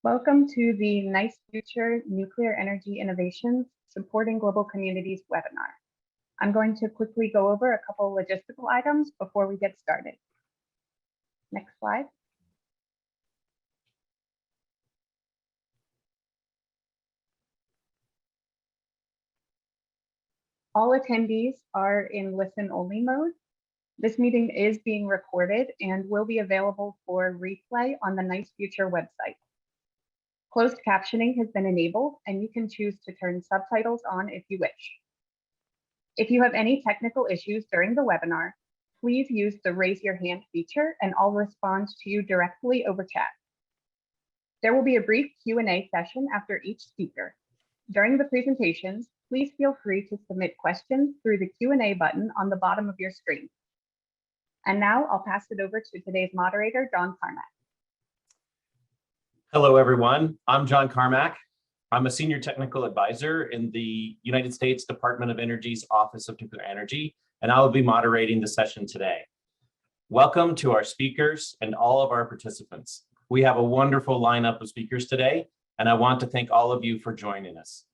Welcome to the Nice Future Nuclear Energy Innovations Supporting Global Communities webinar. I'm going to quickly go over a couple logistical items before we get started. Next slide. All attendees are in listen-only mode. This meeting is being recorded and will be available for replay on the Nice Future website. Closed captioning has been enabled, and you can choose to turn subtitles on if you wish. If you have any technical issues during the webinar, please use the raise your hand feature and I'll respond to you directly over chat. There will be a brief Q&A session after each speaker. During the presentations, please feel free to submit questions through the Q&A button on the bottom of your screen. And now I'll pass it over to today's moderator, John Carmack. Hello, everyone. I'm John Carmack. I'm a senior technical advisor in the United States Department of Energy's Office of Nuclear Energy, and I will be moderating the session today. Welcome to our speakers and all of our participants. We have a wonderful lineup of speakers today, and I want to thank all of you for joining us.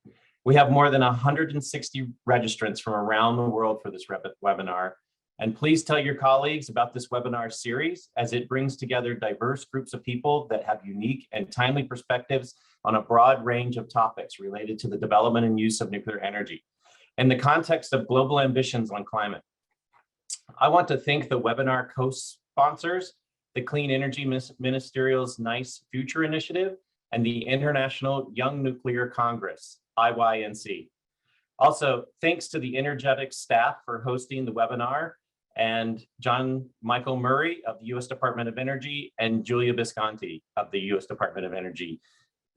We have more than 160 registrants from around the world for this webinar. And please tell your colleagues about this webinar series as it brings together diverse groups of people that have unique and timely perspectives on a broad range of topics related to the development and use of nuclear energy in the context of global ambitions on climate. I want to thank the webinar co-sponsors, the Clean Energy Ministerial's Nice Future Initiative and the International Young Nuclear Congress, IYNC. Also, thanks to the energetic staff for hosting the webinar, and John Michael Murray of the U.S. Department of Energy and Julia Visconti of the U.S. Department of Energy.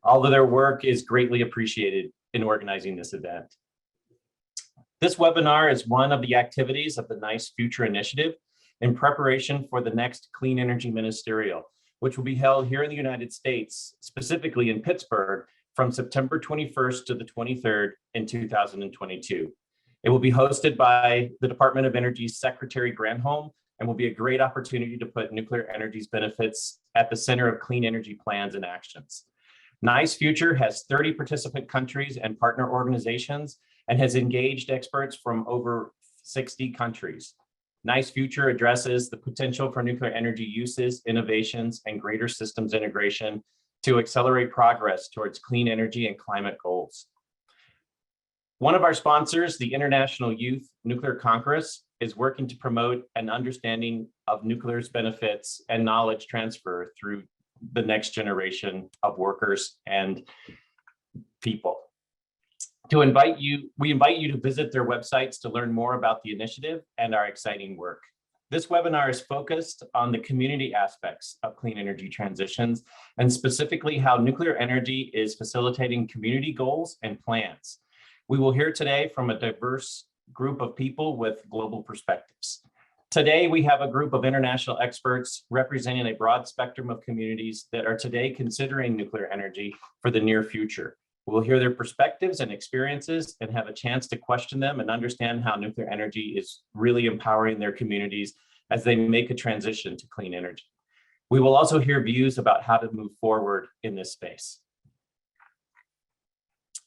All of their work is greatly appreciated in organizing this event. This webinar is one of the activities of the Nice Future Initiative in preparation for the next Clean Energy Ministerial, which will be held here in the United States, specifically in Pittsburgh, from September 21st to the 23rd in 2022. It will be hosted by the Department of Energy's Secretary Granholm and will be a great opportunity to put nuclear energy's benefits at the center of clean energy plans and actions. Nice Future has 30 participant countries and partner organizations and has engaged experts from over 60 countries. Nice Future addresses the potential for nuclear energy uses, innovations, and greater systems integration to accelerate progress towards clean energy and climate goals. One of our sponsors, the International Youth Nuclear Congress, is working to promote an understanding of nuclear's benefits and knowledge transfer through the next generation of workers and people. We invite you to visit their websites to learn more about the initiative and our exciting work. This webinar is focused on the community aspects of clean energy transitions and specifically how nuclear energy is facilitating community goals and plans. We will hear today from a diverse group of people with global perspectives. Today, we have a group of international experts representing a broad spectrum of communities that are today considering nuclear energy for the near future. We'll hear their perspectives and experiences and have a chance to question them and understand how nuclear energy is really empowering their communities as they make a transition to clean energy. We will also hear views about how to move forward in this space.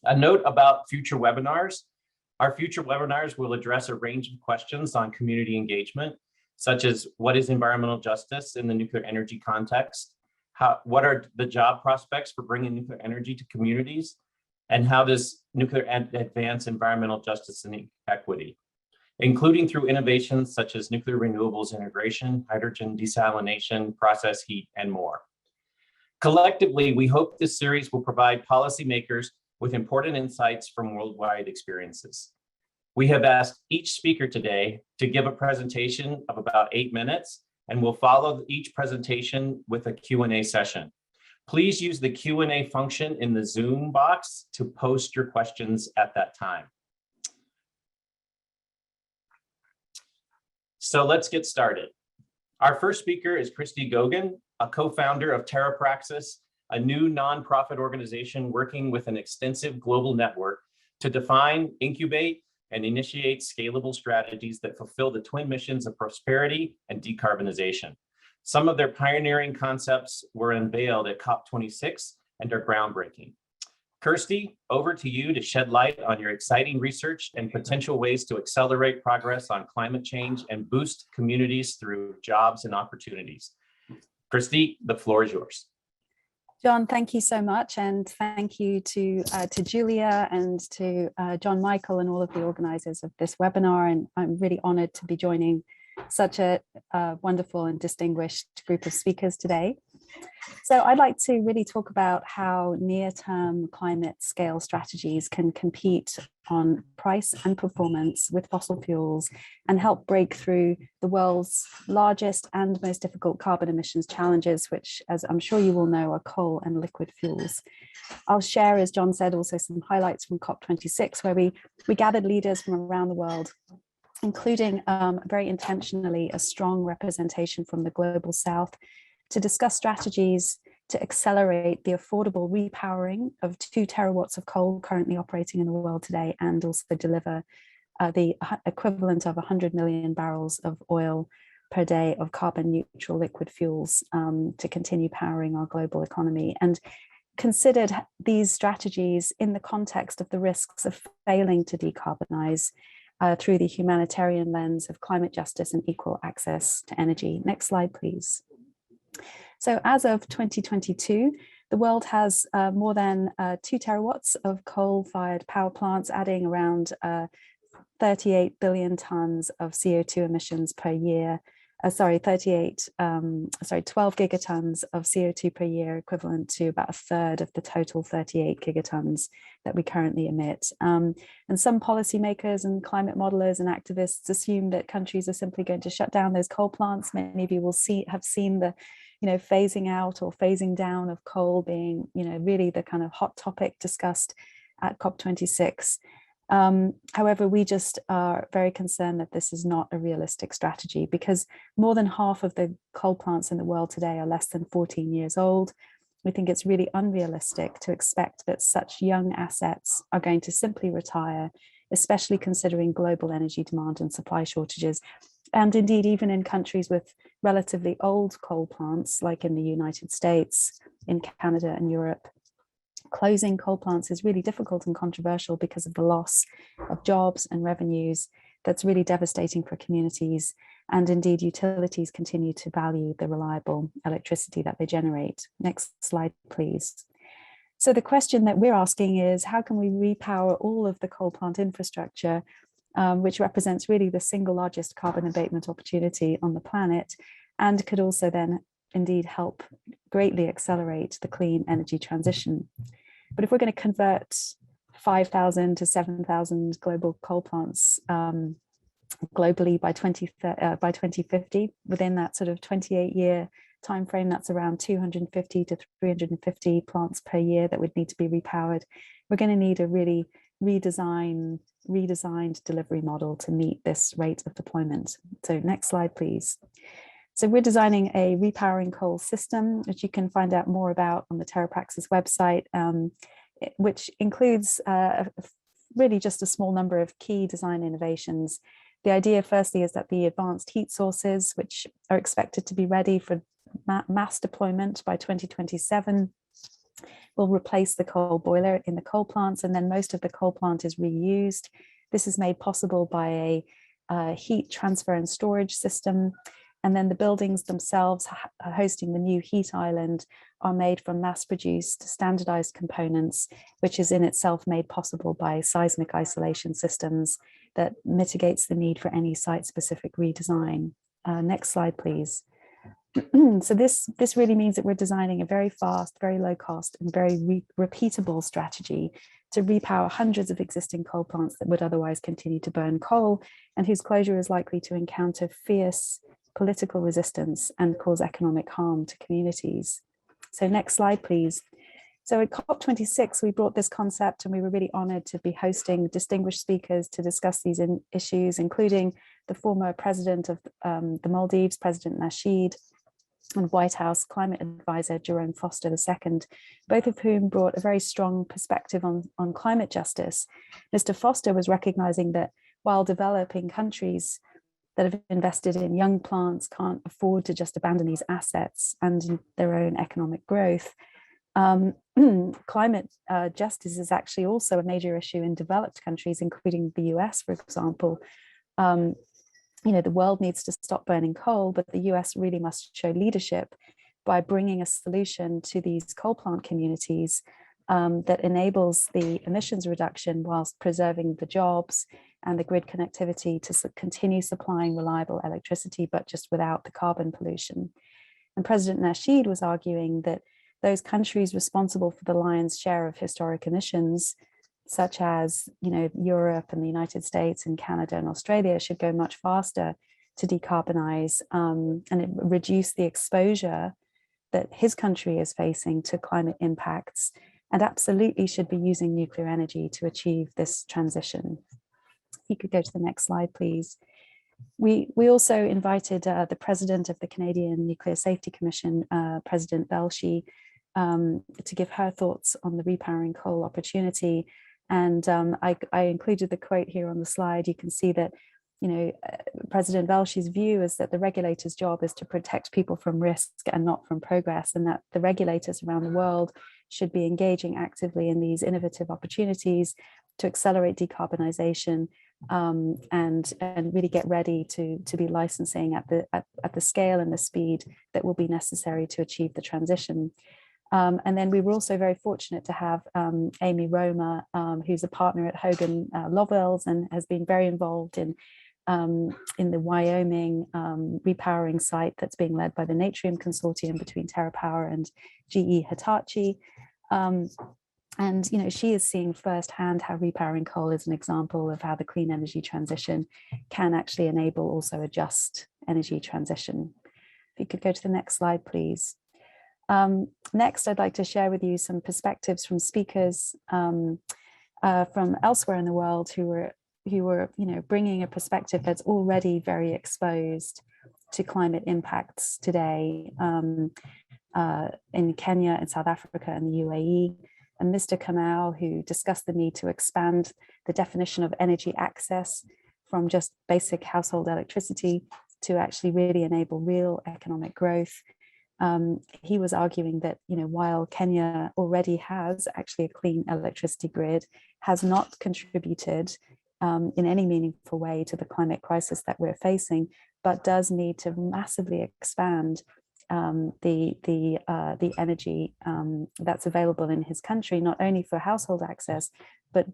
A note about future webinars. Our future webinars will address a range of questions on community engagement, such as what is environmental justice in the nuclear energy context? What are the job prospects for bringing nuclear energy to communities? And how does nuclear advance environmental justice and equity, including through innovations such as nuclear renewables integration, hydrogen desalination, process heat, and more. Collectively, we hope this series will provide policymakers with important insights from worldwide experiences. We have asked each speaker today to give a presentation of about 8 minutes, and we'll follow each presentation with a Q&A session. Please use the Q&A function in the Zoom box to post your questions at that time. So let's get started. Our first speaker is Kirsty Gogan, a co-founder of TerraPraxis, a new nonprofit organization working with an extensive global network to define, incubate, and initiate scalable strategies that fulfill the twin missions of prosperity and decarbonization. Some of their pioneering concepts were unveiled at COP26 and are groundbreaking. Kirsty, over to you to shed light on your exciting research and potential ways to accelerate progress on climate change and boost communities through jobs and opportunities. Kirsty, the floor is yours. John, thank you so much, and thank you to Julia and to John Michael and all of the organizers of this webinar. And I'm really honored to be joining such a wonderful and distinguished group of speakers today. So I'd like to really talk about how near-term climate scale strategies can compete on price and performance with fossil fuels and help break through the world's largest and most difficult carbon emissions challenges, which, as I'm sure you all know, are coal and liquid fuels. I'll share, as John said, also some highlights from COP26, where we gathered leaders from around the world, including very intentionally a strong representation from the Global South, to discuss strategies to accelerate the affordable repowering of 2 terawatts of coal currently operating in the world today, and also deliver the equivalent of 100 million barrels of oil per day of carbon neutral liquid fuels to continue powering our global economy. And considered these strategies in the context of the risks of failing to decarbonize through the humanitarian lens of climate justice and equal access to energy. Next slide, please. So as of 2022, the world has more than 2 terawatts of coal-fired power plants, adding around 38 billion tons of CO2 emissions per year. 12 gigatons of CO2 per year, equivalent to about a third of the total 38 gigatons that we currently emit. And some policymakers and climate modelers and activists assume that countries are simply going to shut down those coal plants. Many of you will have seen the phasing out or phasing down of coal being, really the kind of hot topic discussed at COP26. However, we just are very concerned that this is not a realistic strategy, because more than half of the coal plants in the world today are less than 14 years old. We think it's really unrealistic to expect that such young assets are going to simply retire, especially considering global energy demand and supply shortages. And indeed, even in countries with relatively old coal plants, like in the United States, in Canada and Europe, closing coal plants is really difficult and controversial because of the loss of jobs and revenues that's really devastating for communities. And indeed, utilities continue to value the reliable electricity that they generate. Next slide, please. So the question that we're asking is, how can we repower all of the coal plant infrastructure, which represents really the single largest carbon abatement opportunity on the planet, and could also then indeed help greatly accelerate the clean energy transition. But if we're going to convert 5,000 to 7,000 global coal plants globally by 2050, within that sort of 28-year timeframe, that's around 250 to 350 plants per year that would need to be repowered. We're going to need a really redesigned delivery model to meet this rate of deployment. So next slide, please. So we're designing a repowering coal system, which you can find out more about on the TerraPraxis website, which includes really just a small number of key design innovations. The idea, firstly, is that the advanced heat sources, which are expected to be ready for mass deployment by 2027, will replace the coal boiler in the coal plants, and then most of the coal plant is reused. This is made possible by a heat transfer and storage system. And then the buildings themselves hosting the new heat island are made from mass-produced standardized components, which is in itself made possible by seismic isolation systems that mitigates the need for any site-specific redesign. Next slide, please. So this really means that we're designing a very fast, very low cost, and very repeatable strategy to repower hundreds of existing coal plants that would otherwise continue to burn coal, and whose closure is likely to encounter fierce political resistance and cause economic harm to communities. So next slide, please. So at COP26, we brought this concept, and we were really honored to be hosting distinguished speakers to discuss these issues, including the former president of the Maldives, President Nasheed, and White House climate advisor Jerome Foster II, both of whom brought a very strong perspective on climate justice. Mr. Foster was recognizing that while developing countries that have invested in young plants can't afford to just abandon these assets and their own economic growth, Climate justice is actually also a major issue in developed countries, including the US, for example. The world needs to stop burning coal, but the US really must show leadership by bringing a solution to these coal plant communities that enables the emissions reduction whilst preserving the jobs and the grid connectivity to continue supplying reliable electricity, but just without the carbon pollution. And President Nasheed was arguing that those countries responsible for the lion's share of historic emissions, such as Europe and the United States and Canada and Australia, should go much faster to decarbonize and reduce the exposure that his country is facing to climate impacts, and absolutely should be using nuclear energy to achieve this transition. You could go to the next slide, please. We also invited the president of the Canadian Nuclear Safety Commission, President Velshi, to give her thoughts on the repowering coal opportunity. And I included the quote here on the slide. You can see that President Velshi's view is that the regulator's job is to protect people from risk and not from progress, and that the regulators around the world should be engaging actively in these innovative opportunities to accelerate decarbonization and really get ready to be licensing at the scale and the speed that will be necessary to achieve the transition. And then we were also very fortunate to have Amy Roma, who's a partner at Hogan Lovells and has been very involved in the Wyoming repowering site that's being led by the Natrium Consortium between TerraPower and GE Hitachi. And she is seeing firsthand how repowering coal is an example of how the clean energy transition can actually enable also a just energy transition. If you could go to the next slide, please. Next, I'd like to share with you some perspectives from speakers from elsewhere in the world who were bringing a perspective that's already very exposed to climate impacts today in Kenya and South Africa and the UAE. And Mr. Kamau, who discussed the need to expand the definition of energy access from just basic household electricity to actually really enable real economic growth. He was arguing that, while Kenya already has actually a clean electricity grid, has not contributed in any meaningful way to the climate crisis that we're facing, but does need to massively expand the energy that's available in his country, not only for household access, but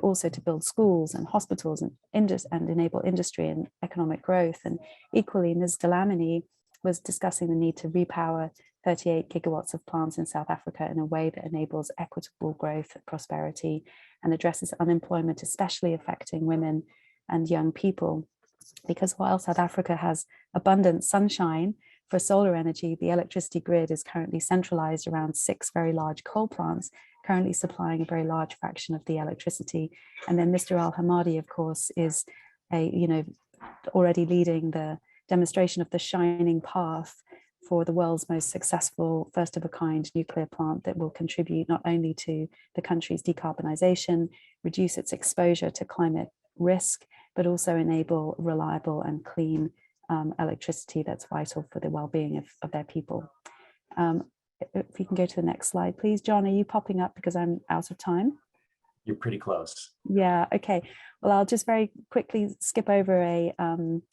also to build schools and hospitals and enable industry and economic growth. And equally, Ms. Dlamini was discussing the need to repower 38 gigawatts of plants in South Africa in a way that enables equitable growth and prosperity and addresses unemployment, especially affecting women and young people. Because while South Africa has abundant sunshine for solar energy, the electricity grid is currently centralized around 6 very large coal plants, currently supplying a very large fraction of the electricity. And then Mr. Al-Hamadi, of course, is already leading the demonstration of the shining path for the world's most successful first-of-a-kind nuclear plant that will contribute not only to the country's decarbonization, reduce its exposure to climate risk, but also enable reliable and clean electricity that's vital for the well-being of their people. If you can go to the next slide, please. John, are you popping up because I'm out of time? You're pretty close. Yeah, okay. Well, I'll just very quickly skip over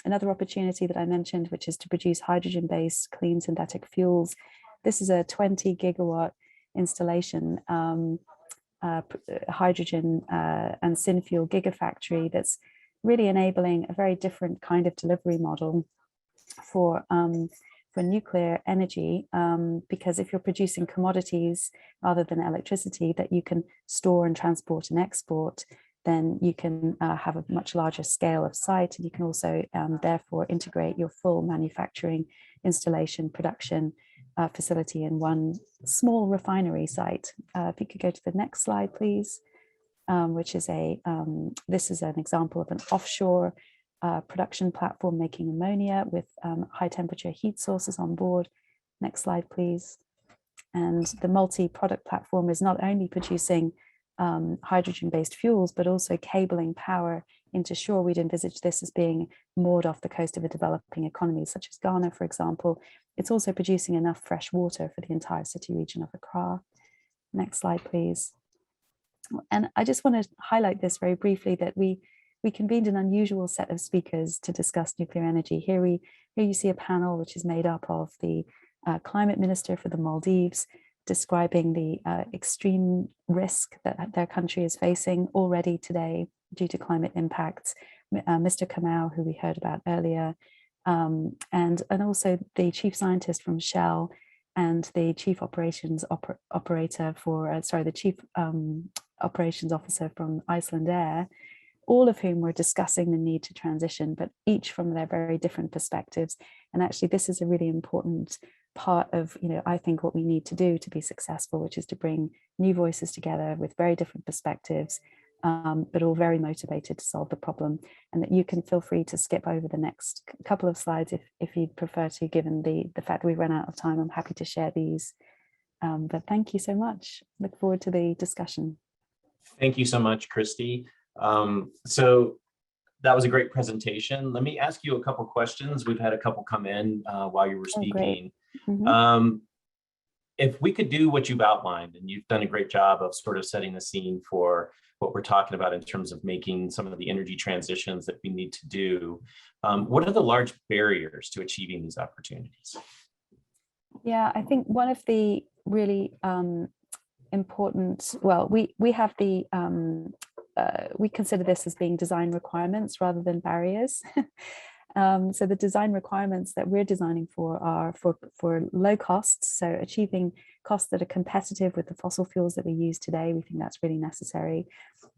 another opportunity that I mentioned, which is to produce hydrogen-based clean synthetic fuels. This is a 20 gigawatt installation, hydrogen and synfuel gigafactory that's really enabling a very different kind of delivery model for nuclear energy, because if you're producing commodities rather than electricity that you can store and transport and export, then you can have a much larger scale of site, and you can also therefore integrate your full manufacturing, installation, production facility in one small refinery site. If you could go to the next slide, please, which is this is an example of an offshore production platform making ammonia with high temperature heat sources on board. Next slide, please. And the multi-product platform is not only producing hydrogen-based fuels, but also cabling power into shore. We'd envisage this as being moored off the coast of a developing economy, such as Ghana, for example. It's also producing enough fresh water for the entire city region of Accra. Next slide, please. And I just want to highlight this very briefly, that we convened an unusual set of speakers to discuss nuclear energy. Here you see a panel which is made up of the climate minister for the Maldives, describing the extreme risk that their country is facing already today due to climate impacts. Mr. Paweł, who we heard about earlier, and also the chief scientist from Shell and the chief operations the chief operations officer from Iceland Air, all of whom were discussing the need to transition, but each from their very different perspectives. And actually, this is a really important part of, I think what we need to do to be successful, which is to bring new voices together with very different perspectives, but all very motivated to solve the problem. And that you can feel free to skip over the next couple of slides if you'd prefer to, given the fact that we've run out of time. I'm happy to share these. But thank you so much. Look forward to the discussion. Thank you so much, Kirsty. So that was a great presentation. Let me ask you a couple questions. We've had a couple come in while you were speaking. If we could do what you've outlined, and you've done a great job of sort of setting the scene for what we're talking about in terms of making some of the energy transitions that we need to do, what are the large barriers to achieving these opportunities? Yeah, I think one of the really important, well, we have the, we consider this as being design requirements rather than barriers. So the design requirements that we're designing for are for low costs, so achieving costs that are competitive with the fossil fuels that we use today. We think that's really necessary.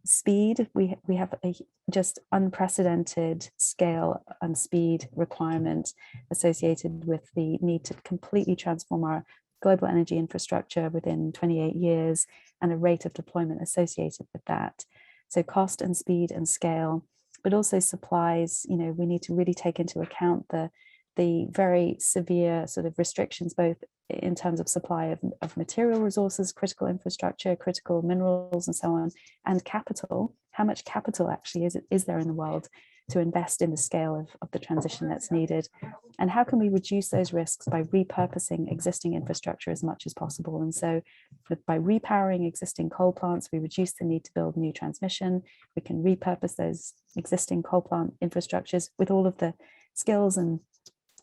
Speed, we have a just unprecedented scale and speed requirement associated with the need to completely transform our global energy infrastructure within 28 years and a rate of deployment associated with that. So cost and speed and scale, but also supplies. We need to really take into account the very severe sort of restrictions, both in terms of supply of material resources, critical infrastructure, critical minerals, and so on, and capital. How much capital actually is there in the world to invest in the scale of the transition that's needed? And how can we reduce those risks by repurposing existing infrastructure as much as possible? And so by repowering existing coal plants, we reduce the need to build new transmission. We can repurpose those existing coal plant infrastructures with all of the skills and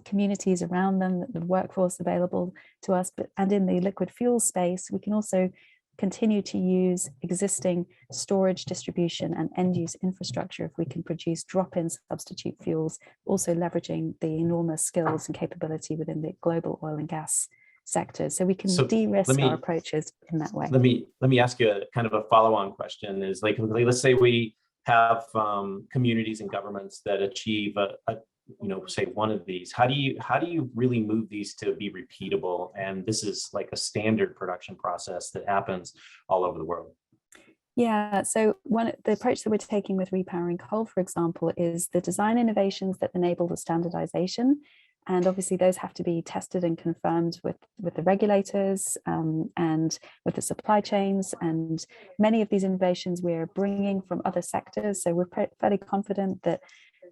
communities around them, the workforce available to us. And in the liquid fuel space, we can also continue to use existing storage, distribution, and end-use infrastructure if we can produce drop-in substitute fuels, also leveraging the enormous skills and capability within the global oil and gas sector. So we can de-risk our approaches in that way. Let me ask you a kind of a follow-on question. Is like, let's say we have communities and governments that achieve say one of these. How do you really move these to be repeatable? And this is like a standard production process that happens all over the world. Yeah, so the approach that we're taking with repowering coal, for example, is the design innovations that enable the standardization. And obviously those have to be tested and confirmed with the regulators and with the supply chains. And many of these innovations we're bringing from other sectors. So we're fairly confident that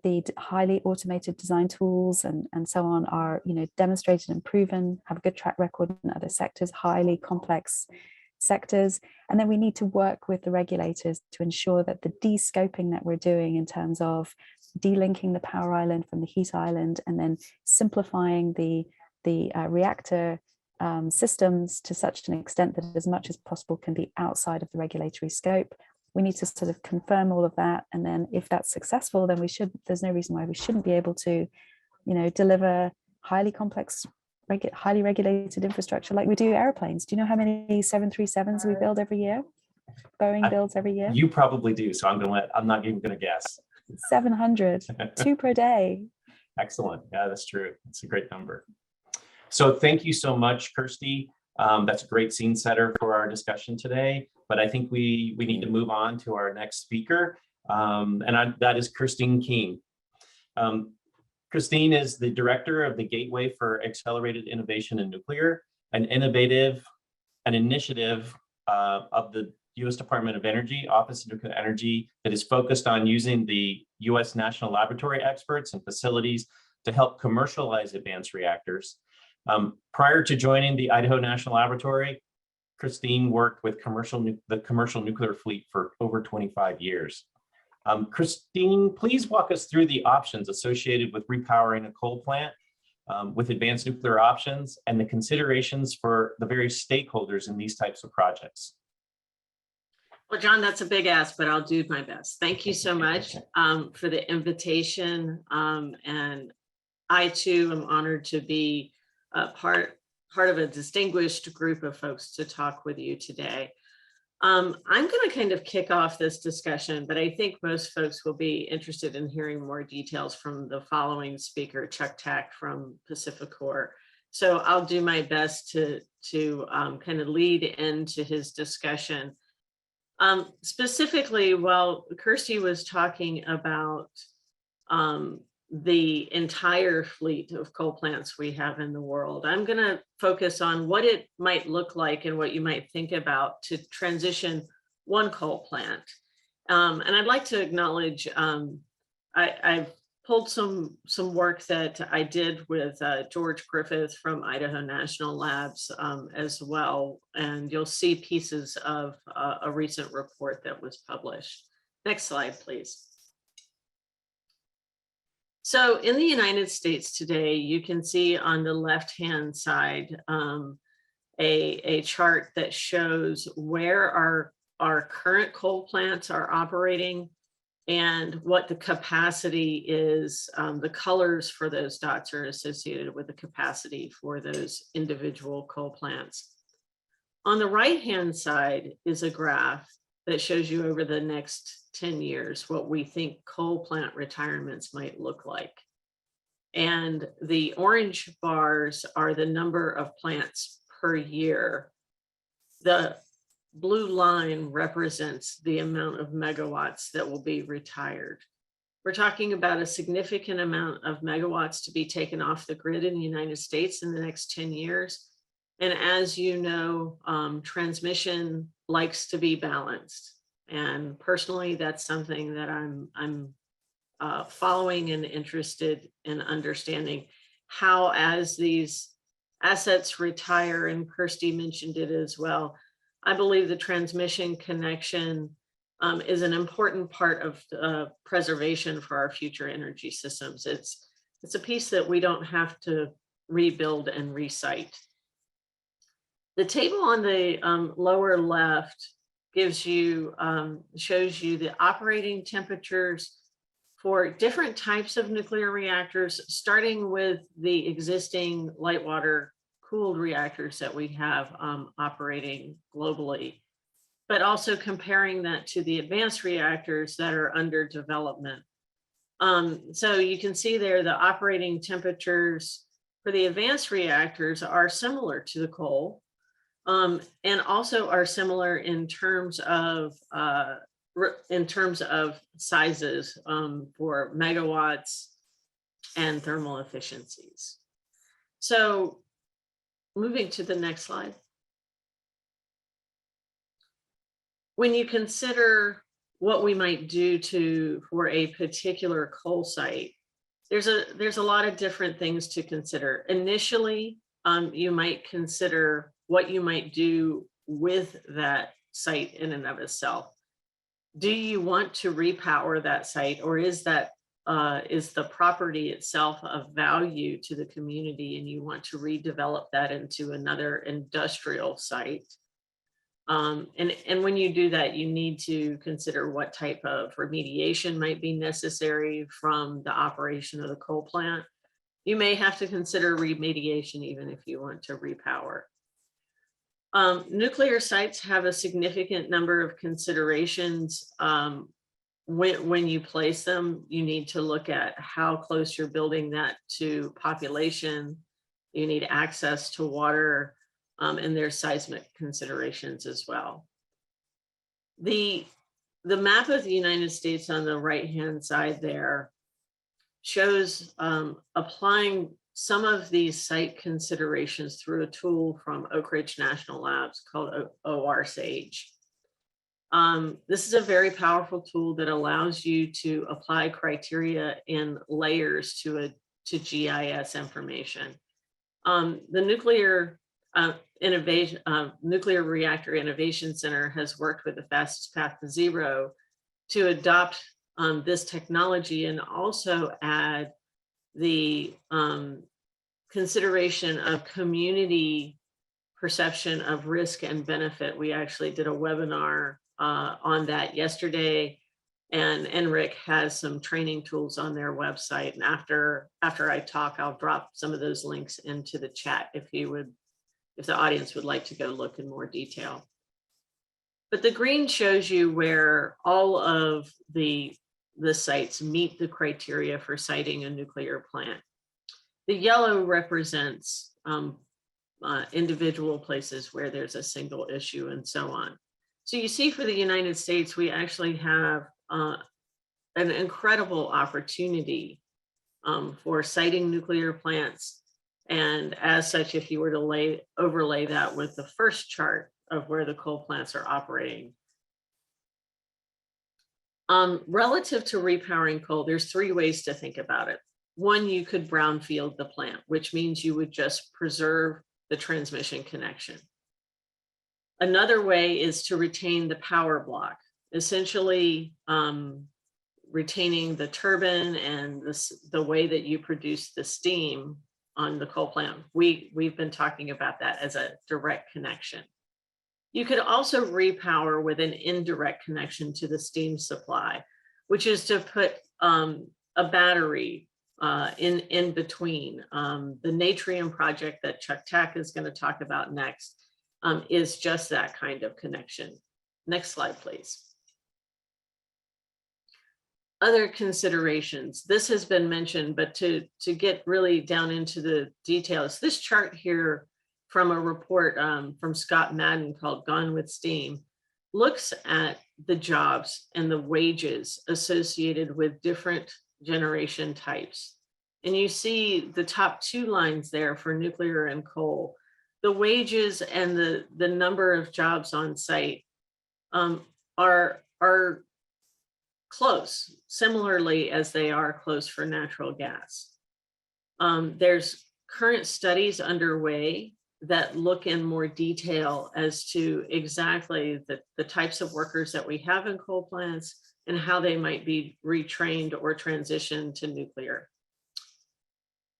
the highly automated design tools and so on are demonstrated and proven, have a good track record in other sectors, highly complex sectors. And then we need to work with the regulators to ensure that the de-scoping that we're doing in terms of delinking the power island from the heat island and then simplifying the reactor systems to such an extent that as much as possible can be outside of the regulatory scope. We need to sort of confirm all of that. And then if that's successful, then there's no reason why we shouldn't be able to, deliver highly complex, highly regulated infrastructure like we do airplanes. Do you know how many 737s we build every year? Boeing builds every year? You probably do. So I'm not even going to guess. 700, 2 per day. Excellent. Yeah, that's true. It's a great number. So thank you so much, Kirsty. That's a great scene setter for our discussion today. But I think we need to move on to our next speaker, that is Christine King. Christine is the director of the Gateway for Accelerated Innovation in Nuclear, an initiative of the U.S. Department of Energy, Office of Nuclear Energy, that is focused on using the U.S. national laboratory experts and facilities to help commercialize advanced reactors. Prior to joining the Idaho National Laboratory, Christine worked with the commercial nuclear fleet for over 25 years. Christine, please walk us through the options associated with repowering a coal plant with advanced nuclear options and the considerations for the various stakeholders in these types of projects. Well, John, that's a big ask, but I'll do my best. Thank you so much for the invitation. And I too am honored to be part of a distinguished group of folks to talk with you today. I'm going to kind of kick off this discussion, but I think most folks will be interested in hearing more details from the following speaker, Tack from PacifiCorp. So I'll do my best to kind of lead into his discussion. Specifically, while Kirsty was talking about the entire fleet of coal plants we have in the world, I'm going to focus on what it might look like and what you might think about to transition one coal plant. And I'd like to acknowledge, I've pulled some work that I did with George Griffith from Idaho National Labs as well. And you'll see pieces of a recent report that was published. Next slide, please. So in the United States today, you can see on the left-hand side a chart that shows where our current coal plants are operating and what the capacity is. The colors for those dots are associated with the capacity for those individual coal plants. On the right-hand side is a graph that shows you over the next 10 years what we think coal plant retirements might look like. And the orange bars are the number of plants per year. The blue line represents the amount of megawatts that will be retired. We're talking about a significant amount of megawatts to be taken off the grid in the United States in the next 10 years. And as you know, transmission likes to be balanced. And personally, that's something that I'm following and interested in understanding how, as these assets retire, and Kirsty mentioned it as well, I believe the transmission connection is an important part of preservation for our future energy systems. It's a piece that we don't have to rebuild and recite. The table on the lower left gives you, shows you the operating temperatures for different types of nuclear reactors, starting with the existing light water cooled reactors that we have operating globally, but also comparing that to the advanced reactors that are under development. So you can see there the operating temperatures for the advanced reactors are similar to the coal, and also are similar in terms of sizes for megawatts and thermal efficiencies. So moving to the next slide. When you consider what we might do for a particular coal site, there's a lot of different things to consider. Initially, you might consider what you might do with that site in and of itself. Do you want to repower that site, or is the property itself of value to the community and you want to redevelop that into another industrial site? And when you do that, you need to consider what type of remediation might be necessary from the operation of the coal plant. You may have to consider remediation even if you want to repower. Nuclear sites have a significant number of considerations. When you place them, you need to look at how close you're building that to population. You need access to water, and there's seismic considerations as well. The map of the United States on the right-hand side there shows applying some of these site considerations through a tool from Oak Ridge National Labs called ORSAGE. This is a very powerful tool that allows you to apply criteria in layers to GIS information. The nuclear Nuclear Reactor Innovation Center has worked with the Fastest Path to Zero to adopt this technology and also add the consideration of community perception of risk and benefit. We actually did a webinar on that yesterday, and NRIC has some training tools on their website. And after I talk, I'll drop some of those links into the chat if the audience would like to go look in more detail. But the green shows you where all of the sites meet the criteria for siting a nuclear plant. The yellow represents individual places where there's a single issue and so on. So you see for the United States, we actually have an incredible opportunity for siting nuclear plants. And as such, if you were to overlay that with the first chart of where the coal plants are operating. Relative to repowering coal, there's three ways to think about it. One, you could brownfield the plant, which means you would just preserve the transmission connection. Another way is to retain the power block, essentially retaining the turbine and the way that you produce the steam on the coal plant. We've been talking about that as a direct connection. You could also repower with an indirect connection to the steam supply, which is to put a battery in between. The Natrium project that Tack is going to talk about next is just that kind of connection. Next slide, please. Other considerations. This has been mentioned, but to get really down into the details, this chart here from a report from Scott Madden called Gone with Steam looks at the jobs and the wages associated with different generation types. And you see the top two lines there for nuclear and coal. The wages and the number of jobs on site are close, similarly as they are close for natural gas. There's current studies underway that look in more detail as to exactly the types of workers that we have in coal plants and how they might be retrained or transitioned to nuclear.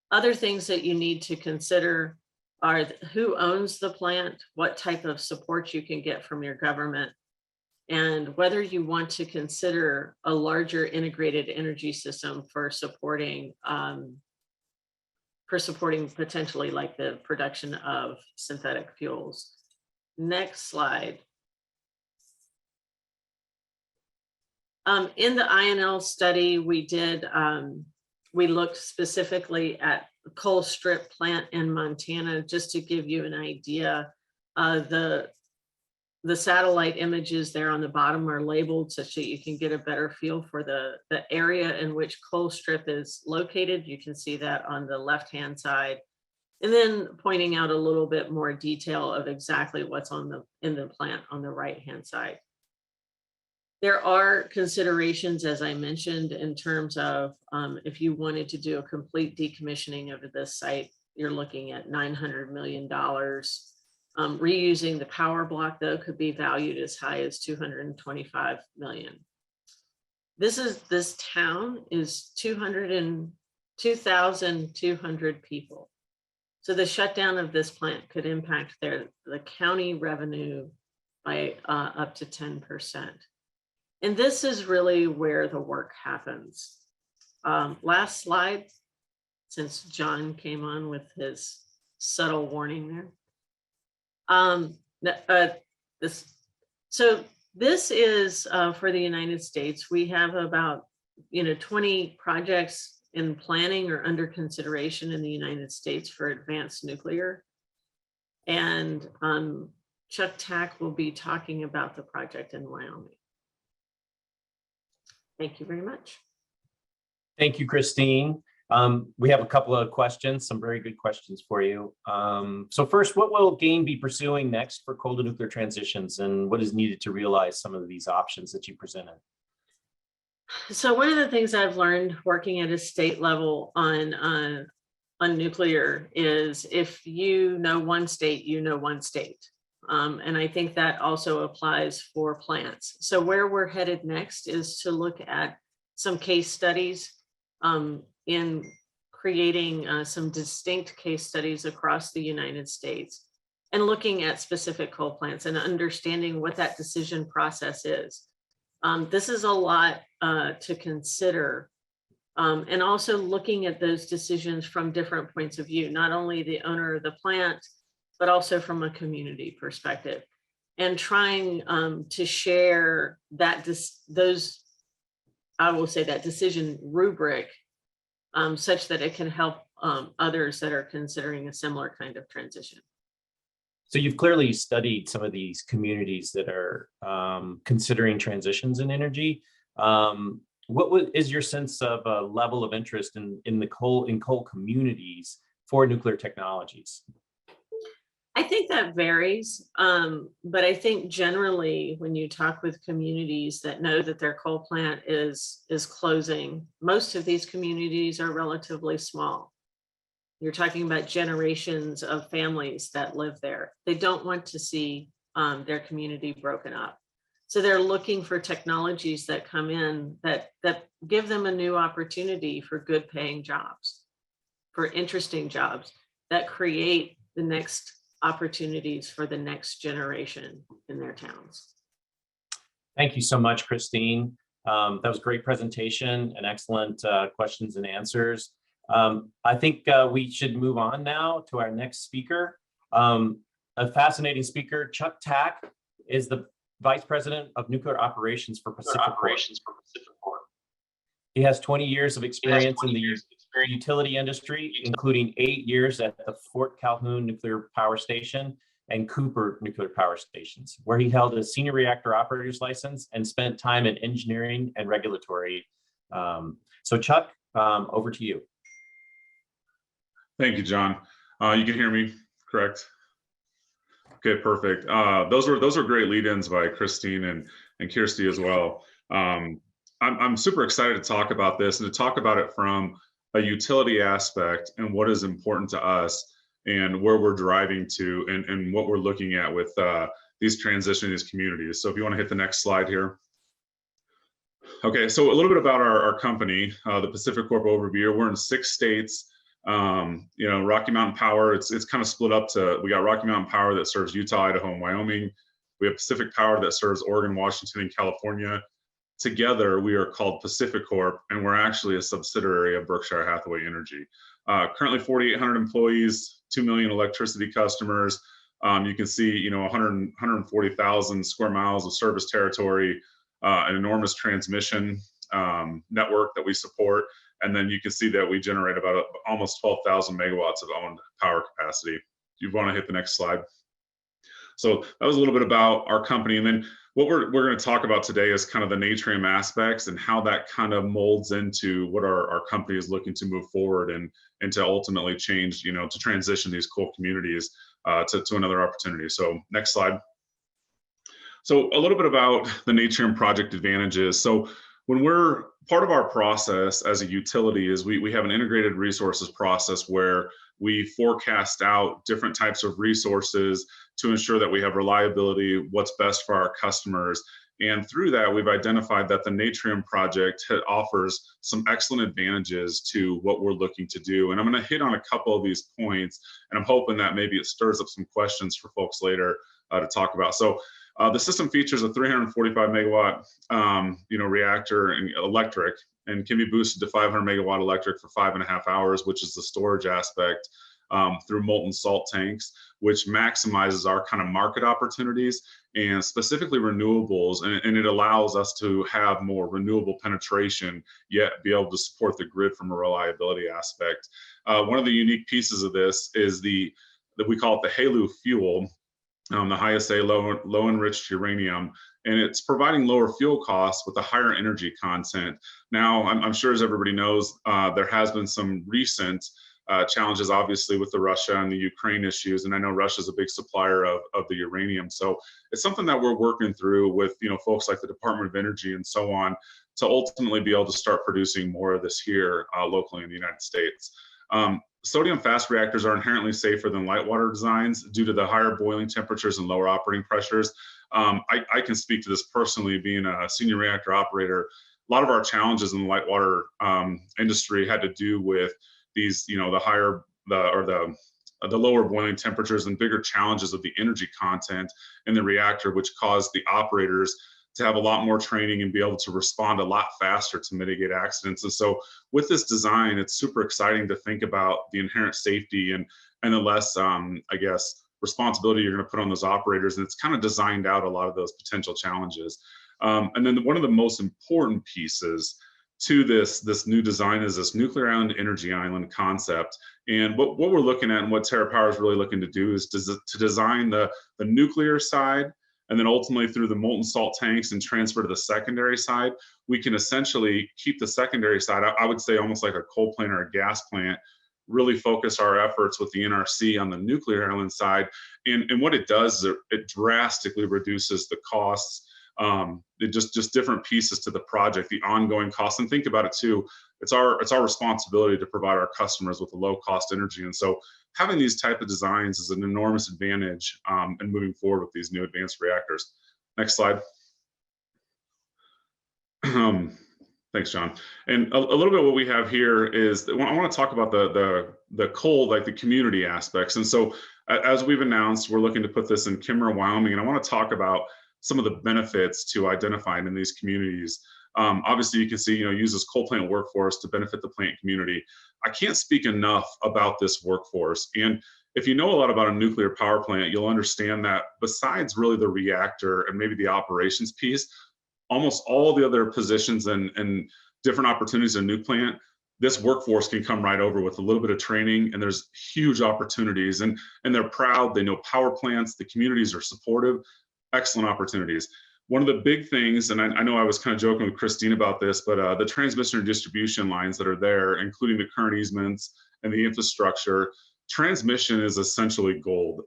Other things that you need to consider are who owns the plant, what type of support you can get from your government, and whether you want to consider a larger integrated energy system for supporting potentially like the production of synthetic fuels. Next slide. In the INL study, we looked specifically at the coal strip plant in Montana, just to give you an idea. The satellite images there on the bottom are labeled such that you can get a better feel for the area in which coal strip is located. You can see that on the left-hand side. And then pointing out a little bit more detail of exactly what's in the plant on the right-hand side. There are considerations, as I mentioned, in terms of if you wanted to do a complete decommissioning of this site, you're looking at $900 million. Reusing the power block, though, could be valued as high as $225 million. This town is 2,200 people. So the shutdown of this plant could impact the county revenue by up to 10%. And this is really where the work happens. Last slide, since John came on with his subtle warning there. This is for the United States. We have about 20 projects in planning or under consideration in the United States for advanced nuclear. And Chuck Tack will be talking about the project in Wyoming. Thank you very much. Thank you, Christine. We have a couple of questions, some very good questions for you. So first, what will GAIN be pursuing next for coal to nuclear transitions, and what is needed to realize some of these options that you presented? So one of the things I've learned working at a state level on on nuclear is if you know one state, you know one state. And I think that also applies for plants. So where we're headed next is to look at some case studies in creating some distinct case studies across the United States and looking at specific coal plants and understanding what that decision process is. This is a lot to consider. And also looking at those decisions from different points of view, not only the owner of the plant, but also from a community perspective, and trying to share that I will say that decision rubric such that it can help others that are considering a similar kind of transition. So you've clearly studied some of these communities that are considering transitions in energy. What is your sense of a level of interest in coal communities for nuclear technologies? I think that varies, but I think generally when you talk with communities that know that their coal plant is closing, most of these communities are relatively small. You're talking about generations of families that live there. They don't want to see their community broken up. So they're looking for technologies that come in that give them a new opportunity for good paying jobs, for interesting jobs that create the next opportunities for the next generation in their towns. Thank you so much, Christine. That was a great presentation and excellent questions and answers. I think we should move on now to our next speaker. A fascinating speaker, Chuck Tack, is the Vice President of Nuclear Operations for PacifiCorp. He has 20 years of experience in the utility industry, including 8 years at the Fort Calhoun Nuclear Power Station and Cooper Nuclear Power Stations, where he held a senior reactor operator's license and spent time in engineering and regulatory. So Chuck, over to you. Thank you, John. You can hear me, correct? Okay, perfect. Those are great lead-ins by Christine and Kirsty as well. I'm super excited to talk about this and to talk about it from a utility aspect and what is important to us and where we're driving to and what we're looking at with these transitioning these communities. So if you want to hit the next slide here. Okay, so a little bit about our company, the PacifiCorp overview. We're in 6 states. You know, Rocky Mountain Power, it's kind of split up to, we got Rocky Mountain Power that serves Utah, Idaho, and Wyoming. We have Pacific Power that serves Oregon, Washington, and California. Together, we are called PacifiCorp, and we're actually a subsidiary of Berkshire Hathaway Energy. Currently 4,800 employees, 2 million electricity customers. You can see, you know, 140,000 square miles of service territory, an enormous transmission network that we support. And then you can see that we generate about almost 12,000 megawatts of owned power capacity. You want to hit the next slide. So that was a little bit about our company. And then what we're going to talk about today is kind of the natrium aspects and how that kind of molds into what our company is looking to move forward and to ultimately change, you know, to transition these coal communities to another opportunity. So next slide. So a little bit about the natrium project advantages. So when we're part of our process as a utility is we have an integrated resources process where we forecast out different types of resources to ensure that we have reliability, what's best for our customers. And through that, we've identified that the Natrium project offers some excellent advantages to what we're looking to do. And I'm going to hit on a couple of these points, and I'm hoping that maybe it stirs up some questions for folks later to talk about. So the system features a 345 megawatt reactor and electric, and can be boosted to 500 megawatt electric for 5.5 hours, which is the storage aspect through molten salt tanks, which maximizes our kind of market opportunities and specifically renewables. And it allows us to have more renewable penetration, yet be able to support the grid from a reliability aspect. One of the unique pieces of this is that we call it the HALEU fuel, the high assay low enriched uranium, and it's providing lower fuel costs with a higher energy content. Now, I'm sure as everybody knows, there has been some recent challenges, obviously, with the Russia and the Ukraine issues, and I know Russia's a big supplier of the uranium. So it's something that we're working through with folks like the Department of Energy and so on to ultimately be able to start producing more of this here locally in the United States. sodium fast reactors are inherently safer than light water designs due to the higher boiling temperatures and lower operating pressures. I can speak to this personally, being a senior reactor operator. A lot of our challenges in the light water industry had to do with these, the lower boiling temperatures and bigger challenges of the energy content in the reactor, which caused the operators to have a lot more training and be able to respond a lot faster to mitigate accidents. And so with this design, it's super exciting to think about the inherent safety and the less, I guess, responsibility you're going to put on those operators. And it's kind of designed out a lot of those potential challenges. And then one of the most important pieces to this new design is this nuclear island, energy island concept. And what we're looking at and what TerraPower is really looking to do is to design the nuclear side, and then ultimately through the molten salt tanks and transfer to the secondary side, we can essentially keep the secondary side, I would say almost like a coal plant or a gas plant, really focus our efforts with the NRC on the nuclear island side. And what it does is it drastically reduces the costs, just different pieces to the project, the ongoing costs. And think about it too, it's our responsibility to provide our customers with a low cost energy. And so having these type of designs is an enormous advantage in moving forward with these new advanced reactors. Next slide. Thanks, John. And a little bit what we have here is that I want to talk about the coal, like the community aspects. And so as we've announced, we're looking to put this in Kimmerer, Wyoming, and I want to talk about some of the benefits to identifying in these communities. Obviously, you can see, uses coal plant workforce to benefit the plant community. I can't speak enough about this workforce. And if you know a lot about a nuclear power plant, you'll understand that besides really the reactor and maybe the operations piece, almost all the other positions and different opportunities in a nuke plant, this workforce can come right over with a little bit of training, and there's huge opportunities. And they're proud, they know power plants, the communities are supportive, excellent opportunities. One of the big things, and I know I was kind of joking with Christine about this, but the transmission and distribution lines that are there, including the current easements and the infrastructure, transmission is essentially gold.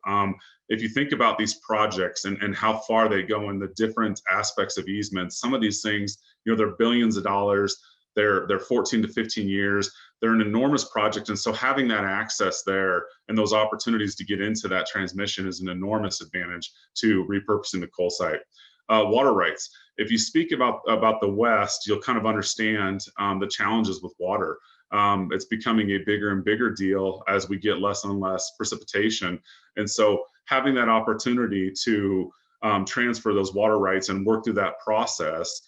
If you think about these projects and how far they go in the different aspects of easements, some of these things, they're billions of dollars, they're 14 to 15 years, they're an enormous project. And so having that access there and those opportunities to get into that transmission is an enormous advantage to repurposing the coal site. Water rights. If you speak about the West, you'll kind of understand the challenges with water. It's becoming a bigger and bigger deal as we get less and less precipitation. And so having that opportunity to transfer those water rights and work through that process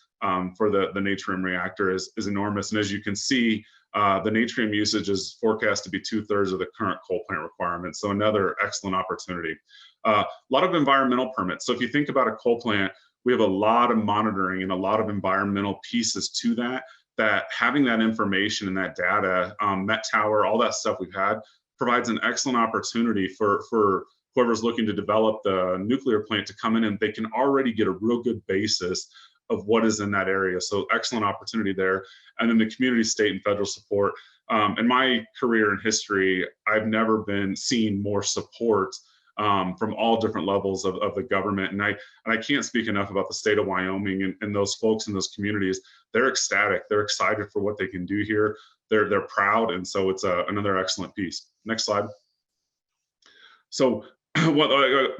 for the natrium reactor is enormous. And as you can see, the natrium usage is forecast to be 2/3 of the current coal plant requirements. So another excellent opportunity. A lot of environmental permits. So if you think about a coal plant, we have a lot of monitoring and a lot of environmental pieces to that having that information and that data, Met Tower, all that stuff we've had, provides an excellent opportunity for whoever's looking to develop the nuclear plant to come in, and they can already get a real good basis of what is in that area. So excellent opportunity there. And then the community, state, and federal support. In my career and history, I've never seen more support from all different levels of the government. And I can't speak enough about the state of Wyoming and those folks in those communities. They're ecstatic. They're excited for what they can do here. They're proud. And so it's another excellent piece. Next slide. So what,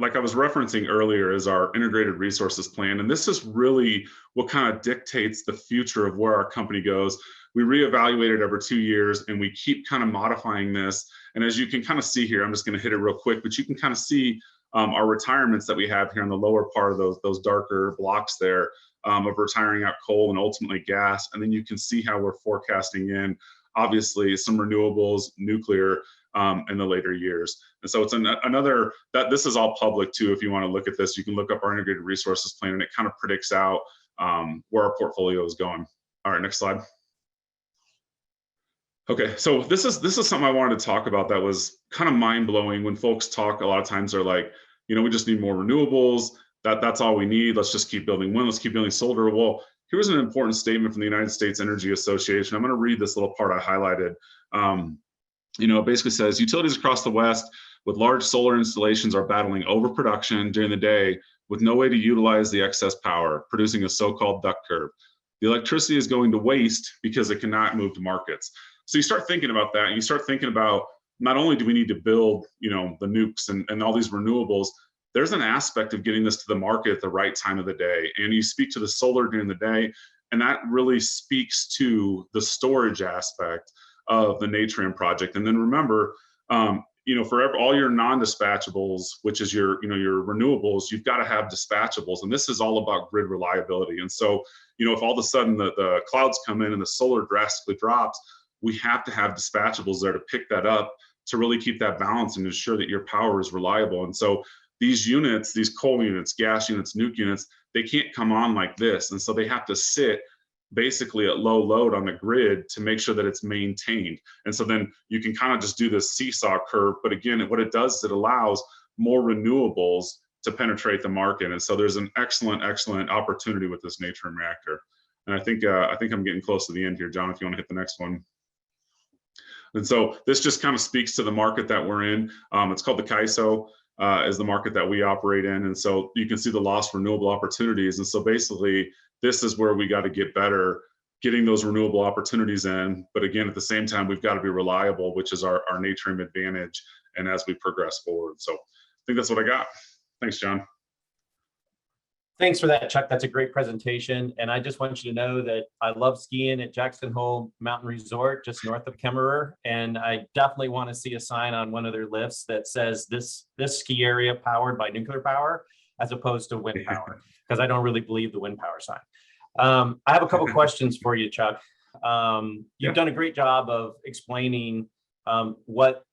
like I was referencing earlier, is our integrated resources plan. And this is really what kind of dictates the future of where our company goes. We reevaluate it every 2 years, and we keep kind of modifying this. And as you can kind of see here, I'm just going to hit it real quick, but you can kind of see our retirements that we have here in the lower part of those darker blocks there of retiring out coal and ultimately gas. And then you can see how we're forecasting in, obviously, some renewables, nuclear, in the later years. And so it's another, that this is all public too. If you want to look at this, you can look up our integrated resources plan, and it kind of predicts out where our portfolio is going. All right, next slide. Okay, so this is something I wanted to talk about that was kind of mind-blowing. When folks talk, a lot of times they're like, we just need more renewables. That's all we need. Let's just keep building wind. Let's keep building solar. Well, here's an important statement from the United States Energy Association. I'm going to read this little part I highlighted. It basically says utilities across the West with large solar installations are battling overproduction during the day with no way to utilize the excess power, producing a so-called duck curve. The electricity is going to waste because it cannot move to markets. So you start thinking about that, and you start thinking about not only do we need to build, the nukes and all these renewables, there's an aspect of getting this to the market at the right time of the day. And you speak to the solar during the day, and that really speaks to the storage aspect of the Natrium project. And then remember, for all your non-dispatchables, which is your renewables, you've got to have dispatchables. And this is all about grid reliability. And so, if all of a sudden the clouds come in and the solar drastically drops, we have to have dispatchables there to pick that up, to really keep that balance and ensure that your power is reliable. And so these units, these coal units, gas units, nuke units, they can't come on like this. And so they have to sit basically at low load on the grid to make sure that it's maintained. And so then you can kind of just do this seesaw curve. But again, what it does is it allows more renewables to penetrate the market. And so there's an excellent opportunity with this Natrium reactor. And I think I'm getting close to the end here, John, if you want to hit the next one. And so this just kind of speaks to the market that we're in. It's called the CAISO, is the market that we operate in. And so you can see the lost renewable opportunities. And so basically, this is where we got to get better, getting those renewable opportunities in. But again, at the same time, we've got to be reliable, which is our Natrium advantage. And as we progress forward. So I think that's what I got. Thanks, John. Thanks for that, Chuck. That's a great presentation. And I just want you to know that I love skiing at Jackson Hole Mountain Resort, just north of Kemmerer. And I definitely want to see a sign on one of their lifts that says this ski area powered by nuclear power, as opposed to wind power, because I don't really believe the wind power sign. I have a couple questions for you, Chuck. You've done a great job of explaining what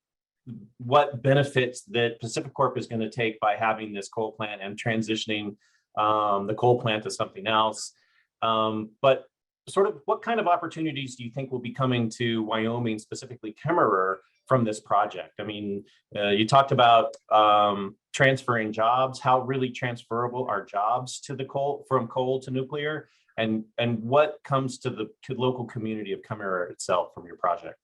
benefits that PacifiCorp is going to take by having this coal plant and transitioning the coal plant to something else. But sort of what kind of opportunities do you think will be coming to Wyoming, specifically Kemmerer, from this project? I mean, you talked about transferring jobs. How really transferable are jobs to the from coal to nuclear? And what comes to the local community of Kemmerer itself from your project?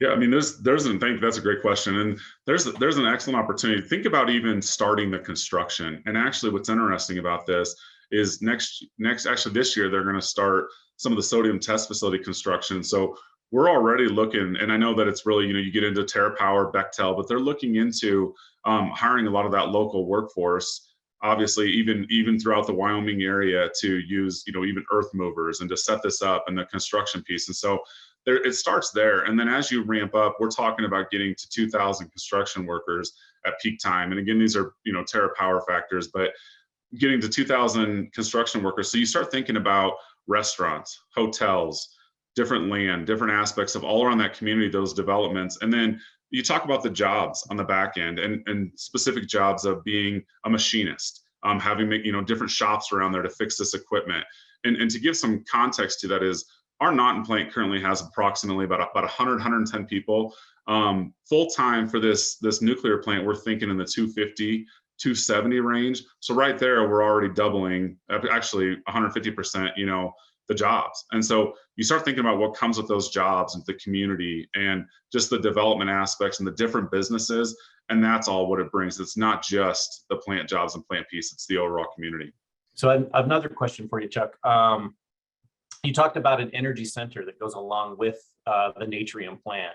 Yeah, I mean, that's a great question. And there's an excellent opportunity. Think about even starting the construction. And actually what's interesting about this is this year, they're going to start some of the sodium test facility construction. So we're already looking, and I know that it's really, you get into TerraPower, Bechtel, but they're looking into hiring a lot of that local workforce, obviously even throughout the Wyoming area, to use, even earth movers and to set this up and the construction piece. And so it starts there. And then as you ramp up, we're talking about getting to 2,000 construction workers at peak time. And again, these are, TerraPower factors, but getting to 2,000 construction workers. So you start thinking about restaurants, hotels, different land, different aspects of all around that community, those developments. And then you talk about the jobs on the back end and specific jobs of being a machinist, having, different shops around there to fix this equipment. And to give some context to that is, our Naughton plant currently has approximately about 100, 110 people. Full time for this nuclear plant, we're thinking in the 250, 270 range. So right there, we're already doubling, actually 150%, the jobs. And so you start thinking about what comes with those jobs and the community and just the development aspects and the different businesses. And that's all what it brings. It's not just the plant jobs and plant piece, it's the overall community. So I have another question for you, Chuck. You talked about an energy center that goes along with the Natrium plant.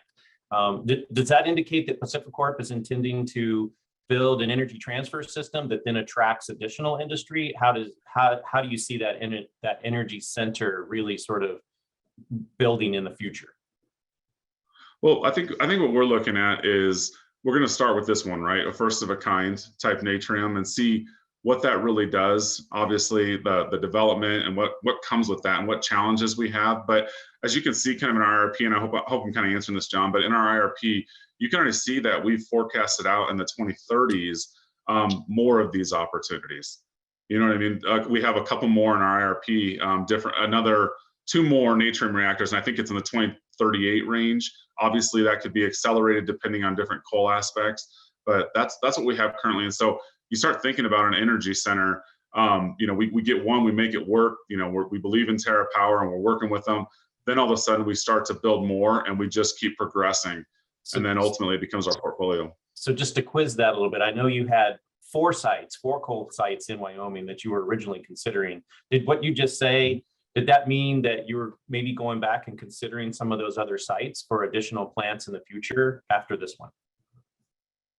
Does that indicate that PacifiCorp is intending to build an energy transfer system that then attracts additional industry? How do you see that energy center really sort of building in the future? Well, I think what we're looking at is we're going to start with this one, right? A first of a kind type Natrium, and see what that really does. Obviously, the development and what comes with that and what challenges we have. But as you can see kind of in our IRP, and I hope I'm kind of answering this, John, but in our IRP, you can already see that we've forecasted out in the 2030s more of these opportunities. You know what I mean? We have a couple more in our IRP, another 2 more Natrium reactors, and I think it's in the 2038 range. Obviously, that could be accelerated depending on different coal aspects, but that's what we have currently. And so you start thinking about an energy center, we get one, we make it work, we believe in TerraPower and we're working with them. Then all of a sudden we start to build more and we just keep progressing. And then ultimately it becomes our portfolio. So just to quiz that a little bit, I know you had 4 coal sites in Wyoming that you were originally considering. Did what you just say Did that mean that you're maybe going back and considering some of those other sites for additional plants in the future after this one?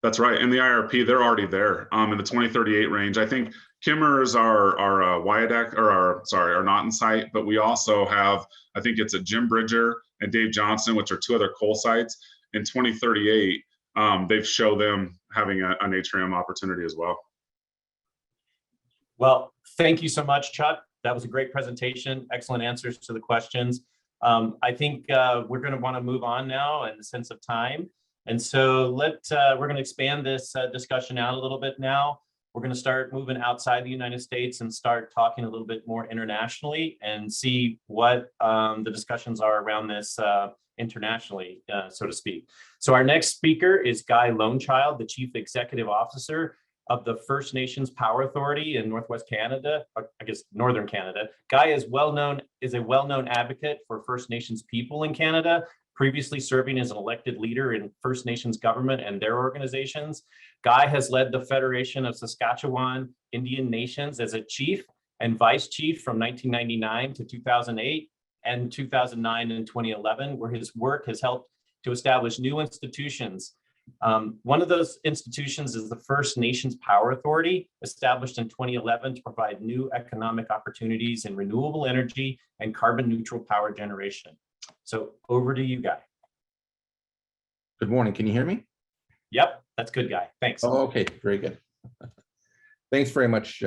That's right. In the IRP, they're already there in the 2038 range. I think Kimmers are Wyandotte, or our Naughton site, but we also have, I think it's a Jim Bridger and Dave Johnson, which are two other coal sites. In 2038, they've shown them having an atrium opportunity as well. Well, thank you so much, Chuck. That was a great presentation. Excellent answers to the questions. I think we're going to want to move on now in the sense of time. And so we're going to expand this discussion out a little bit now. We're going to start moving outside the United States and start talking a little bit more internationally and see what the discussions are around this internationally, so to speak. So our next speaker is Guy Lonechild, the Chief Executive Officer of the First Nations Power Authority in Northwest Canada, I guess Northern Canada. Guy is a well-known advocate for First Nations people in Canada, previously serving as an elected leader in First Nations government and their organizations. Guy has led the Federation of Saskatchewan Indian Nations as a chief and vice chief from 1999 to 2008 and 2009 and 2011, where his work has helped to establish new institutions. One of those institutions is the First Nations Power Authority, established in 2011 to provide new economic opportunities in renewable energy and carbon neutral power generation. So over to you, Guy. Good morning. Can you hear me? Yep, that's good, Guy. Thanks. Oh, okay, very good. Thanks very much.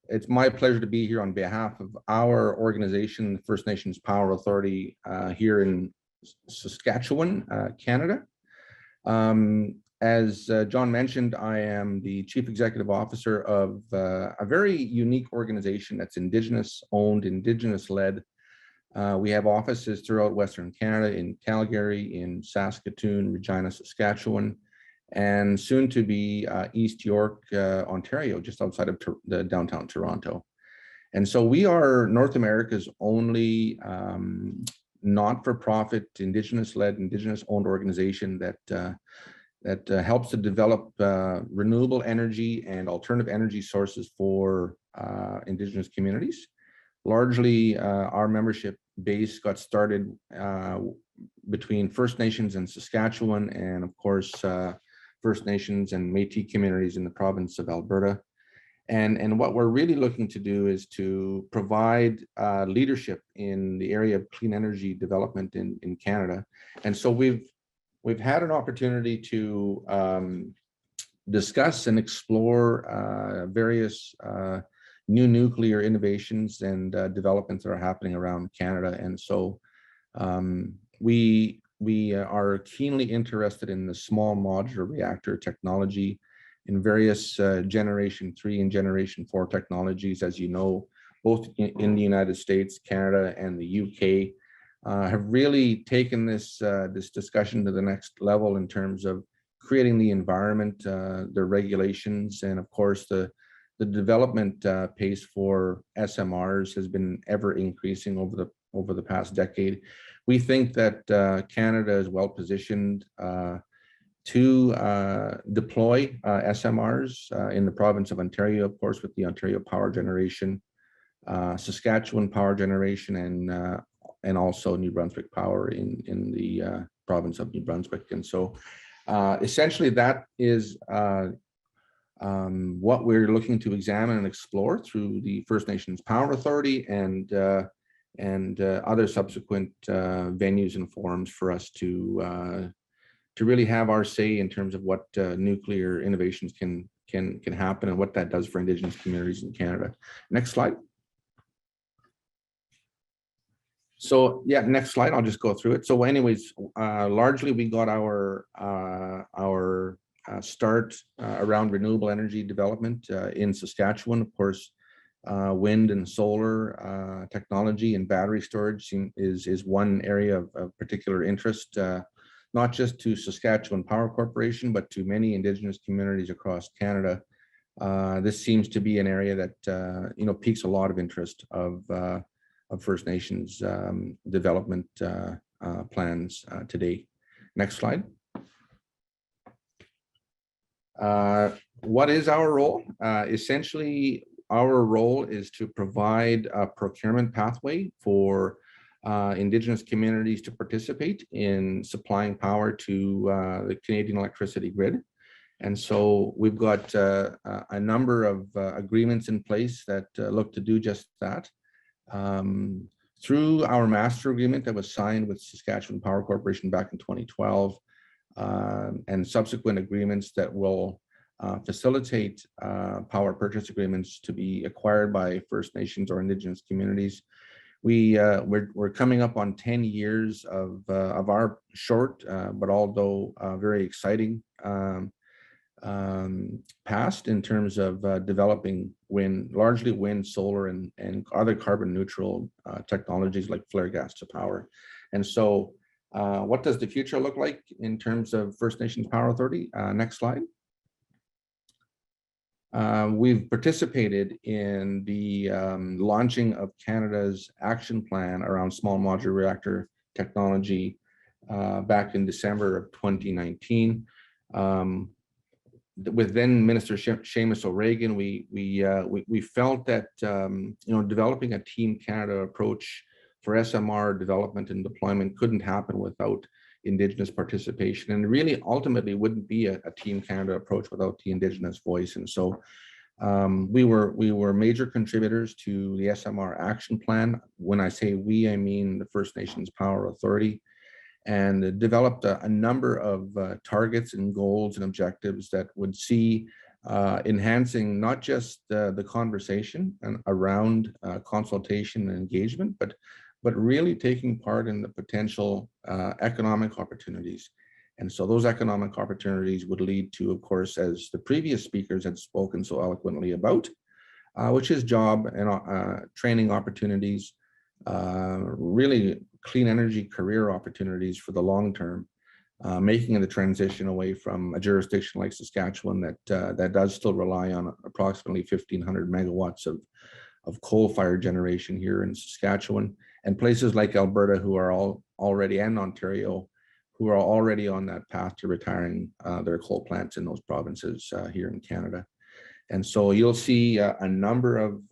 It's my pleasure to be here on behalf of our organization, First Nations Power Authority, here in Saskatchewan, Canada. As John mentioned, I am the Chief Executive Officer of a very unique organization that's Indigenous owned, Indigenous led. We have offices throughout Western Canada, in Calgary, in Saskatoon, Regina, Saskatchewan, and soon to be East York, Ontario, just outside of the downtown Toronto. And so we are North America's only not-for-profit, Indigenous-led, Indigenous-owned organization that helps to develop renewable energy and alternative energy sources for Indigenous communities. Largely, our membership base got started between First Nations and Saskatchewan, and of course, First Nations and Métis communities in the province of Alberta. And what we're really looking to do is to provide leadership in the area of clean energy development in Canada. And so we've had an opportunity to discuss and explore various new nuclear innovations and developments that are happening around Canada. And so we are keenly interested in the small modular reactor technology in various Generation 3 and Generation 4 technologies. As you know, both in the United States, Canada, and the UK have really taken this discussion to the next level in terms of creating the environment, the regulations, and of course the development pace for SMRs has been ever increasing over the past decade. We think that Canada is well positioned to deploy SMRs in the province of Ontario, of course, with the Ontario Power Generation, Saskatchewan Power Generation, and also New Brunswick Power in the province of New Brunswick. And so essentially that is what we're looking to examine and explore through the First Nations Power Authority and other subsequent venues and forums for us to really have our say in terms of what nuclear innovations can happen and what that does for Indigenous communities in Canada. Next slide. So yeah, next slide. I'll just go through it. So anyways, largely we got our start around renewable energy development in Saskatchewan. Of course, wind and solar technology and battery storage is one area of particular interest, not just to Saskatchewan Power Corporation, but to many Indigenous communities across Canada. This seems to be an area that piques a lot of interest of First Nations development plans today. Next slide. What is our role? Essentially, our role is to provide a procurement pathway for Indigenous communities to participate in supplying power to the Canadian electricity grid. And so we've got a number of agreements in place that look to do just that. Through our master agreement that was signed with Saskatchewan Power Corporation back in 2012, and subsequent agreements that will facilitate power purchase agreements to be acquired by First Nations or Indigenous communities. We're coming up on 10 years of our short, but although very exciting past in terms of developing wind, largely wind, solar, and other carbon neutral technologies like flare gas to power. And so what does the future look like in terms of First Nations Power Authority? Next slide. We've participated in the launching of Canada's action plan around small modular reactor technology back in December of 2019. With then Minister Seamus O'Regan, we felt that developing a Team Canada approach for SMR development and deployment couldn't happen without Indigenous participation, and really ultimately wouldn't be a Team Canada approach without the Indigenous voice. And so we were major contributors to the SMR action plan. When I say we, I mean the First Nations Power Authority, and developed a number of targets and goals and objectives that would see enhancing not just the conversation and around consultation and engagement, but really taking part in the potential economic opportunities. And so those economic opportunities would lead to, of course, as the previous speakers had spoken so eloquently about, which is job and training opportunities, really clean energy career opportunities for the long term, making the transition away from a jurisdiction like Saskatchewan that does still rely on approximately 1,500 megawatts of coal-fired generation here in Saskatchewan, and places like Alberta who are already, and Ontario, who are already on that path to retiring their coal plants in those provinces here in Canada. And so you'll see a number of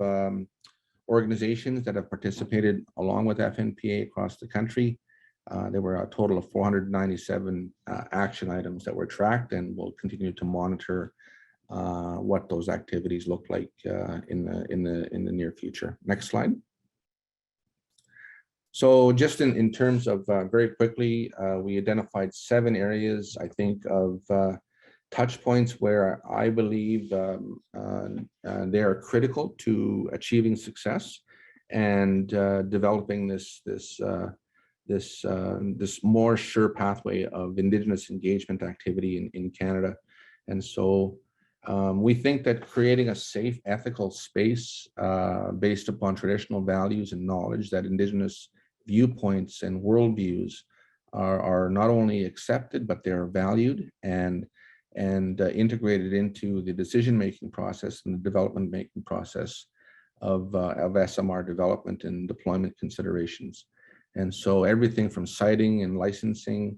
organizations that have participated along with FNPA across the country. There were a total of 497 action items that were tracked, and we'll continue to monitor what those activities look like in the near future. Next slide. So just in terms of very quickly, we identified 7 areas, I think, of touch points where I believe they are critical to achieving success and developing this more sure pathway of Indigenous engagement activity in Canada. And so we think that creating a safe, ethical space based upon traditional values and knowledge, that Indigenous viewpoints and worldviews are not only accepted, but they're valued and integrated into the decision-making process and the development-making process of SMR development and deployment considerations. And so everything from siting and licensing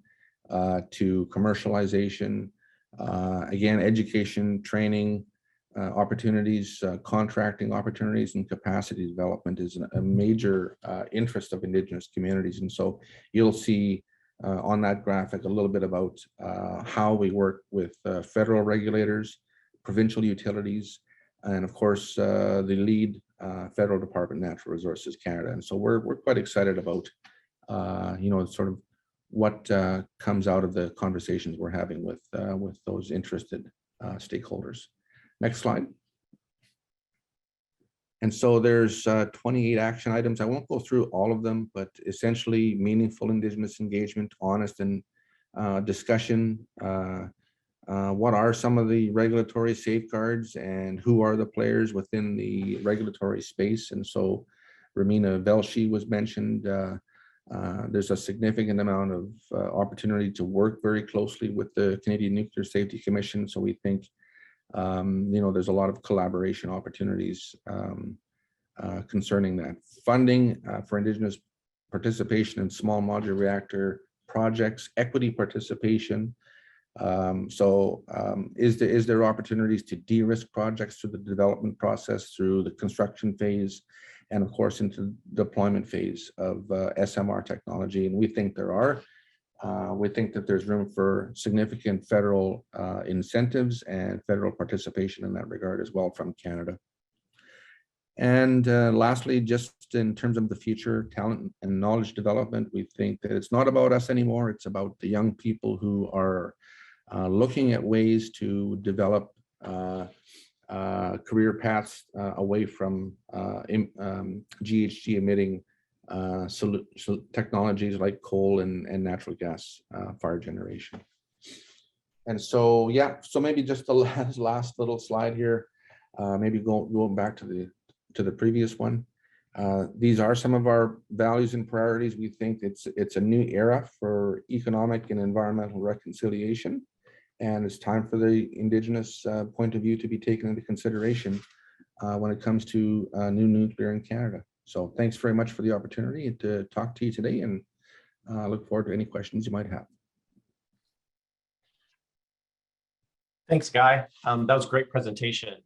to commercialization, again, education, training opportunities, contracting opportunities, and capacity development is a major interest of Indigenous communities. And so you'll see on that graphic a little bit about how we work with federal regulators, provincial utilities, and of course the lead federal Department of Natural Resources Canada. And so we're quite excited about sort of what comes out of the conversations we're having with those interested stakeholders. Next slide. And so there's 28 action items. I won't go through all of them, but essentially meaningful Indigenous engagement, honest and discussion. What are some of the regulatory safeguards and who are the players within the regulatory space? And so Romina Velshi was mentioned. There's a significant amount of opportunity to work very closely with the Canadian Nuclear Safety Commission. So we think there's a lot of collaboration opportunities concerning that. Funding for Indigenous participation in small modular reactor projects, equity participation, Is there opportunities to de-risk projects through the development process, through the construction phase, and of course into deployment phase of SMR technology? And we think there are. We think that there's room for significant federal incentives and federal participation in that regard as well from Canada. And lastly, just in terms of the future talent and knowledge development, we think that it's not about us anymore. It's about the young people who are looking at ways to develop career paths away from GHG emitting technologies like coal and natural gas fire generation. And so, yeah, so maybe just the last little slide here, maybe going back to the previous one. These are some of our values and priorities. We think it's a new era for economic and environmental reconciliation, and it's time for the Indigenous point of view to be taken into consideration when it comes to new nuclear in Canada. So thanks very much for the opportunity to talk to you today, and look forward to any questions you might have. Thanks, Guy. That was a great presentation.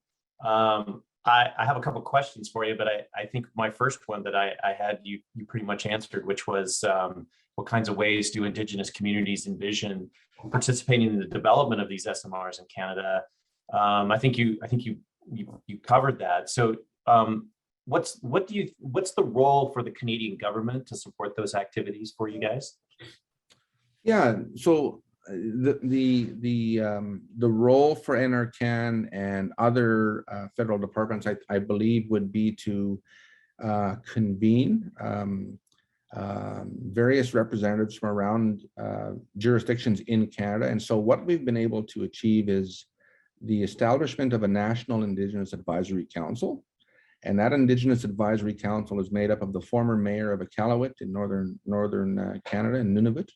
I have a couple of questions for you, but I think my first one that I had, you pretty much answered, which was what kinds of ways do Indigenous communities envision participating in the development of these SMRs in Canada? I think you covered that. So what's the role for the Canadian government to support those activities for you guys? Yeah, so the role for NRCan and other federal departments, I believe, would be to convene various representatives from around jurisdictions in Canada. And so what we've been able to achieve is the establishment of a National Indigenous Advisory Council. And that Indigenous Advisory Council is made up of the former mayor of Iqaluit in northern Canada, in Nunavut.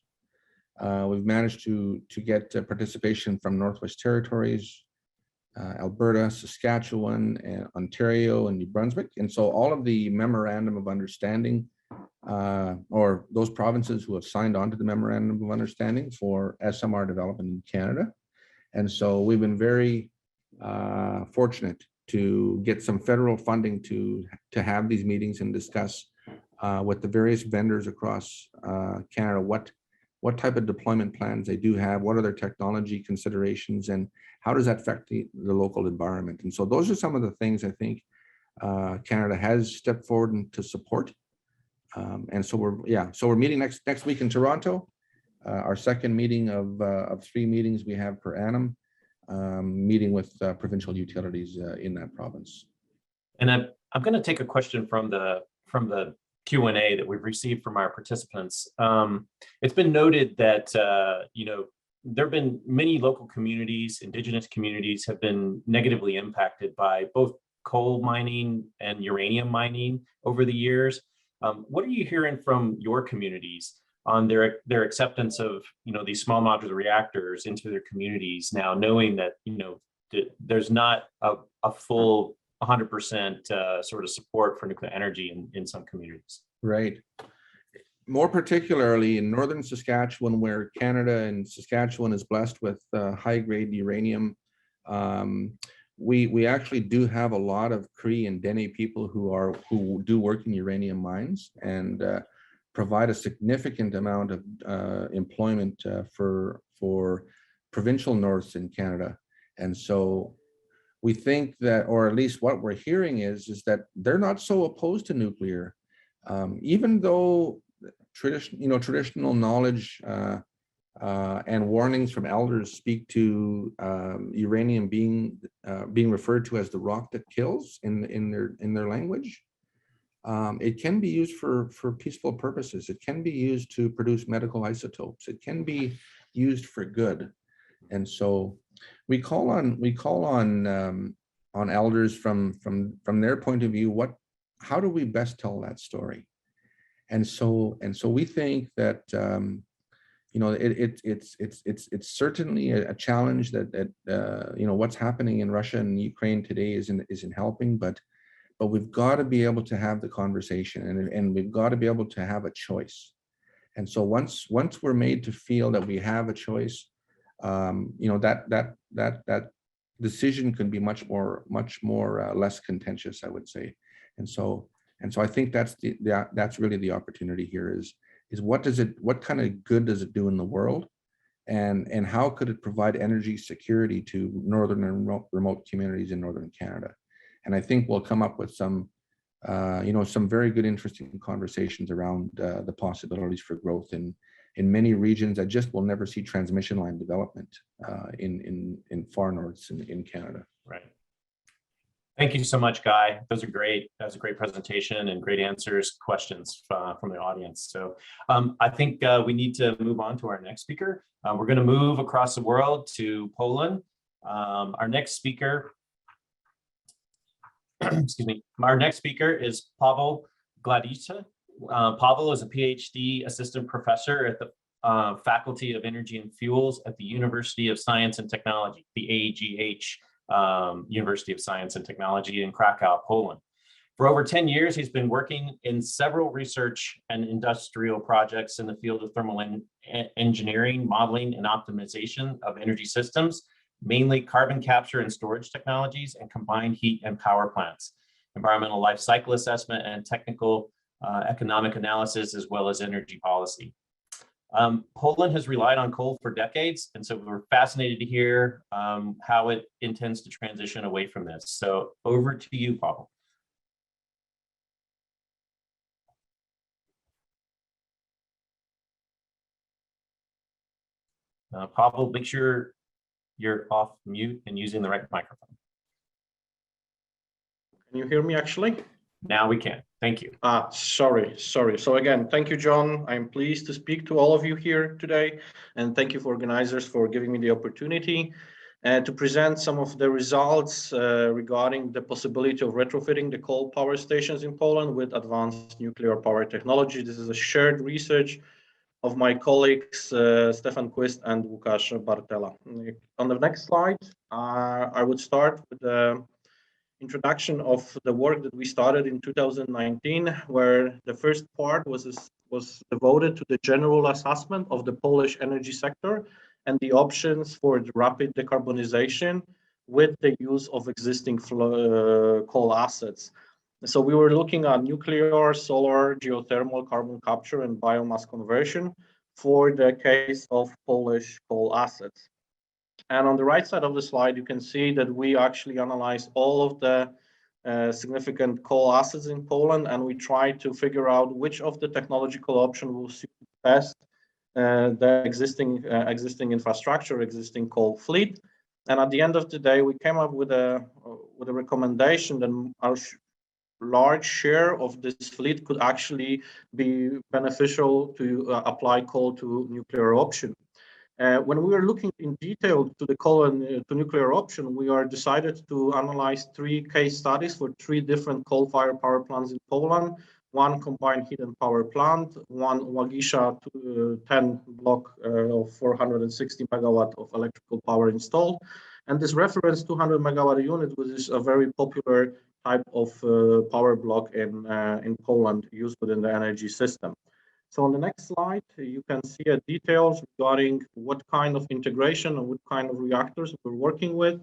We've managed to get participation from Northwest Territories, Alberta, Saskatchewan, and Ontario, and New Brunswick. And so all of the memorandum of understanding, or those provinces who have signed on to the memorandum of understanding for SMR development in Canada. And so we've been very fortunate to get some federal funding to have these meetings and discuss with the various vendors across Canada what type of deployment plans they do have, what are their technology considerations, and how does that affect the local environment. And so those are some of the things I think Canada has stepped forward to support. And so we're meeting next week in Toronto, our second meeting of 3 meetings we have per annum, meeting with provincial utilities in that province. And I'm going to take a question from the Q&A that we've received from our participants. It's been noted that there have been many local communities, Indigenous communities, have been negatively impacted by both coal mining and uranium mining over the years. What are you hearing from your communities on their acceptance of these small modular reactors into their communities now, knowing that there's not a full 100% sort of support for nuclear energy in some communities? Right. More particularly in northern Saskatchewan, where Canada and Saskatchewan is blessed with high-grade uranium. We actually do have a lot of Cree and Dene people who do work in uranium mines and provide a significant amount of employment for provincial norths in Canada. And so we think that, or at least what we're hearing is that they're not so opposed to nuclear, even though traditional knowledge and warnings from elders speak to uranium being referred to as the rock that kills in their language. It can be used for peaceful purposes. It can be used to produce medical isotopes. It can be used for good. And so we call on elders from their point of view. How do we best tell that story? And so we think that it's certainly a challenge that what's happening in Russia and Ukraine today isn't helping, but we've got to be able to have the conversation, and we've got to be able to have a choice. And so once we're made to feel that we have a choice, you know, that decision can be much more less contentious, I would say. And so I think that's really the opportunity here is what kind of good does it do in the world, and how could it provide energy security to northern and remote communities in northern Canada? And I think we'll come up with some you know, some very good, interesting conversations around the possibilities for growth in many regions that just will never see transmission line development in far norths in Canada. Right. Thank you so much, Guy. Those are great. That was a great presentation and great answers, questions from the audience. So I think we need to move on to our next speaker. We're going to move across the world to Poland. Our next speaker, excuse me, our next speaker is Paweł Gładysz. Paweł is a PhD assistant professor at the Faculty of Energy and Fuels at the University of Science and Technology, the AGH University of Science and Technology in Krakow, Poland. For over 10 years, he's been working in several research and industrial projects in the field of thermal engineering, modeling, and optimization of energy systems, mainly carbon capture and storage technologies and combined heat and power plants, environmental life cycle assessment, and technical economic analysis, as well as energy policy. Poland has relied on coal for decades, and so we're fascinated to hear how it intends to transition away from this. So over to you, Paweł. Paweł, make sure you're off mute and using the right microphone. Can you hear me actually? Now we can. Thank you. Sorry. So again, thank you, John. I'm pleased to speak to all of you here today, and thank you for organizers for giving me the opportunity to present some of the results regarding the possibility of retrofitting the coal power stations in Poland with advanced nuclear power technology. This is a shared research of my colleagues Stefan Quist and Łukasz Bartela. On the next slide, I would start with the introduction of the work that we started in 2019, where the first part was devoted to the general assessment of the Polish energy sector and the options for the rapid decarbonization with the use of existing coal assets. So we were looking at nuclear, solar, geothermal, carbon capture, and biomass conversion for the case of Polish coal assets. And on the right side of the slide, you can see that we actually analyzed all of the significant coal assets in Poland, and we tried to figure out which of the technological option will suit best the existing infrastructure, existing coal fleet. And at the end of the day, we came up with a recommendation that our large share of this fleet could actually be beneficial to apply coal to nuclear option. When we were looking in detail to the coal and to nuclear option, we are decided to analyze 3 case studies for 3 different coal-fired power plants in Poland. One combined heat and power plant, one Łagisza 10 block of 460 megawatt of electrical power installed, and this reference 200 megawatt unit, which is a very popular type of power block in Poland used within the energy system. So on the next slide, you can see details regarding what kind of integration and what kind of reactors we're working with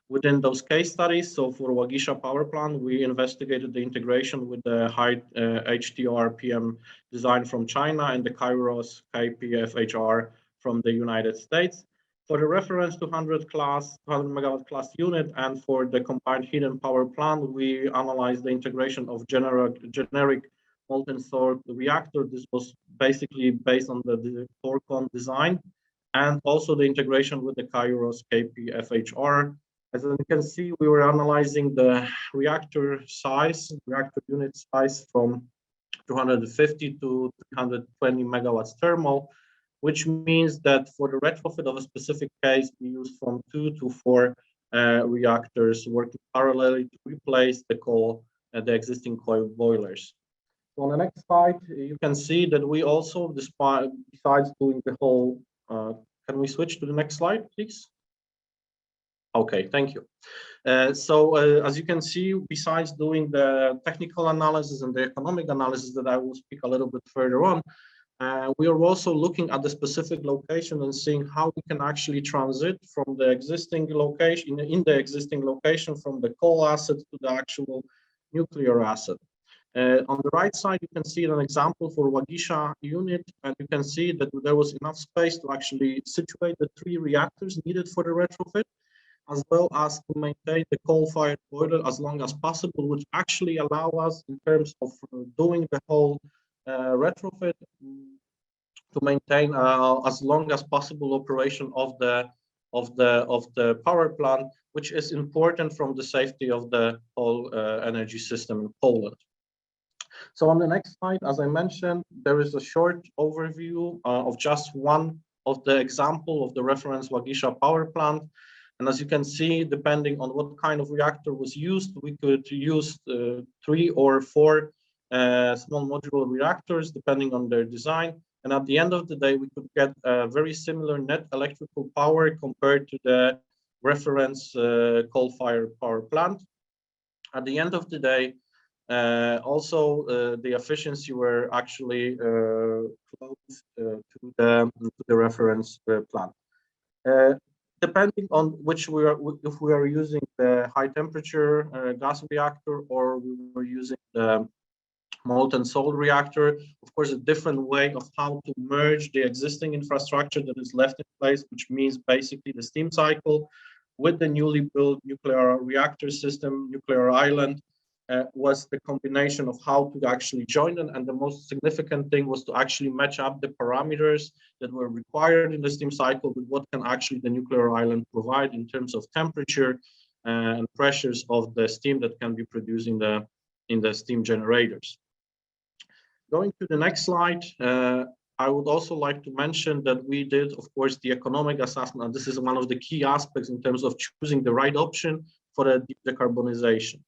within those case studies. So for Łagisza power plant, we investigated the integration with the high HTR PM design from China and the Kairos KPFHR from the United States. For the reference 200 megawatt class unit and for the combined heat and power plant, we analyzed the integration of generic molten salt reactor. This was basically based on the Torcon design, and also the integration with the Kairos KPFHR. As you can see, we were analyzing the reactor unit size from 250 to 320 megawatts thermal, which means that for the retrofit of a specific case, we use from 2 to 4 reactors working parallelly to replace the existing coal boilers. On the next slide, you can see that we also, besides doing the whole, can we switch to the next slide, please? Okay, thank you. As you can see, besides doing the technical analysis and the economic analysis that I will speak a little bit further on, We are also looking at the specific location and seeing how we can actually transit from the existing location, in the existing location, from the coal asset to the actual nuclear asset. On the right side, you can see an example for Łagisza unit, and you can see that there was enough space to actually situate the 3 reactors needed for the retrofit, as well as to maintain the coal-fired boiler as long as possible, which actually allow us, in terms of doing the whole retrofit, to maintain as long as possible operation of the power plant, which is important from the safety of the whole energy system in Poland. So on the next slide, as I mentioned, there is a short overview of just one of the example of the reference Łagisza power plant. And as you can see, depending on what kind of reactor was used, we could use 3 or 4 small modular reactors, depending on their design. And at the end of the day, we could get a very similar net electrical power compared to the reference coal-fired power plant. At the end of the day, also the efficiency were actually close to the reference plant. Depending on which if we are using the high temperature gas reactor or we were using the molten salt reactor, of course, a different way of how to merge the existing infrastructure that is left in place, which means basically the steam cycle with the newly built nuclear reactor system, nuclear island, was the combination of how to actually join them. And the most significant thing was to actually match up the parameters that were required in the steam cycle with what can actually the nuclear island provide in terms of temperature and pressures of the steam that can be produced in the steam generators. Going to the next slide, I would also like to mention that we did, of course, the economic assessment. And this is one of the key aspects in terms of choosing the right option for the decarbonization.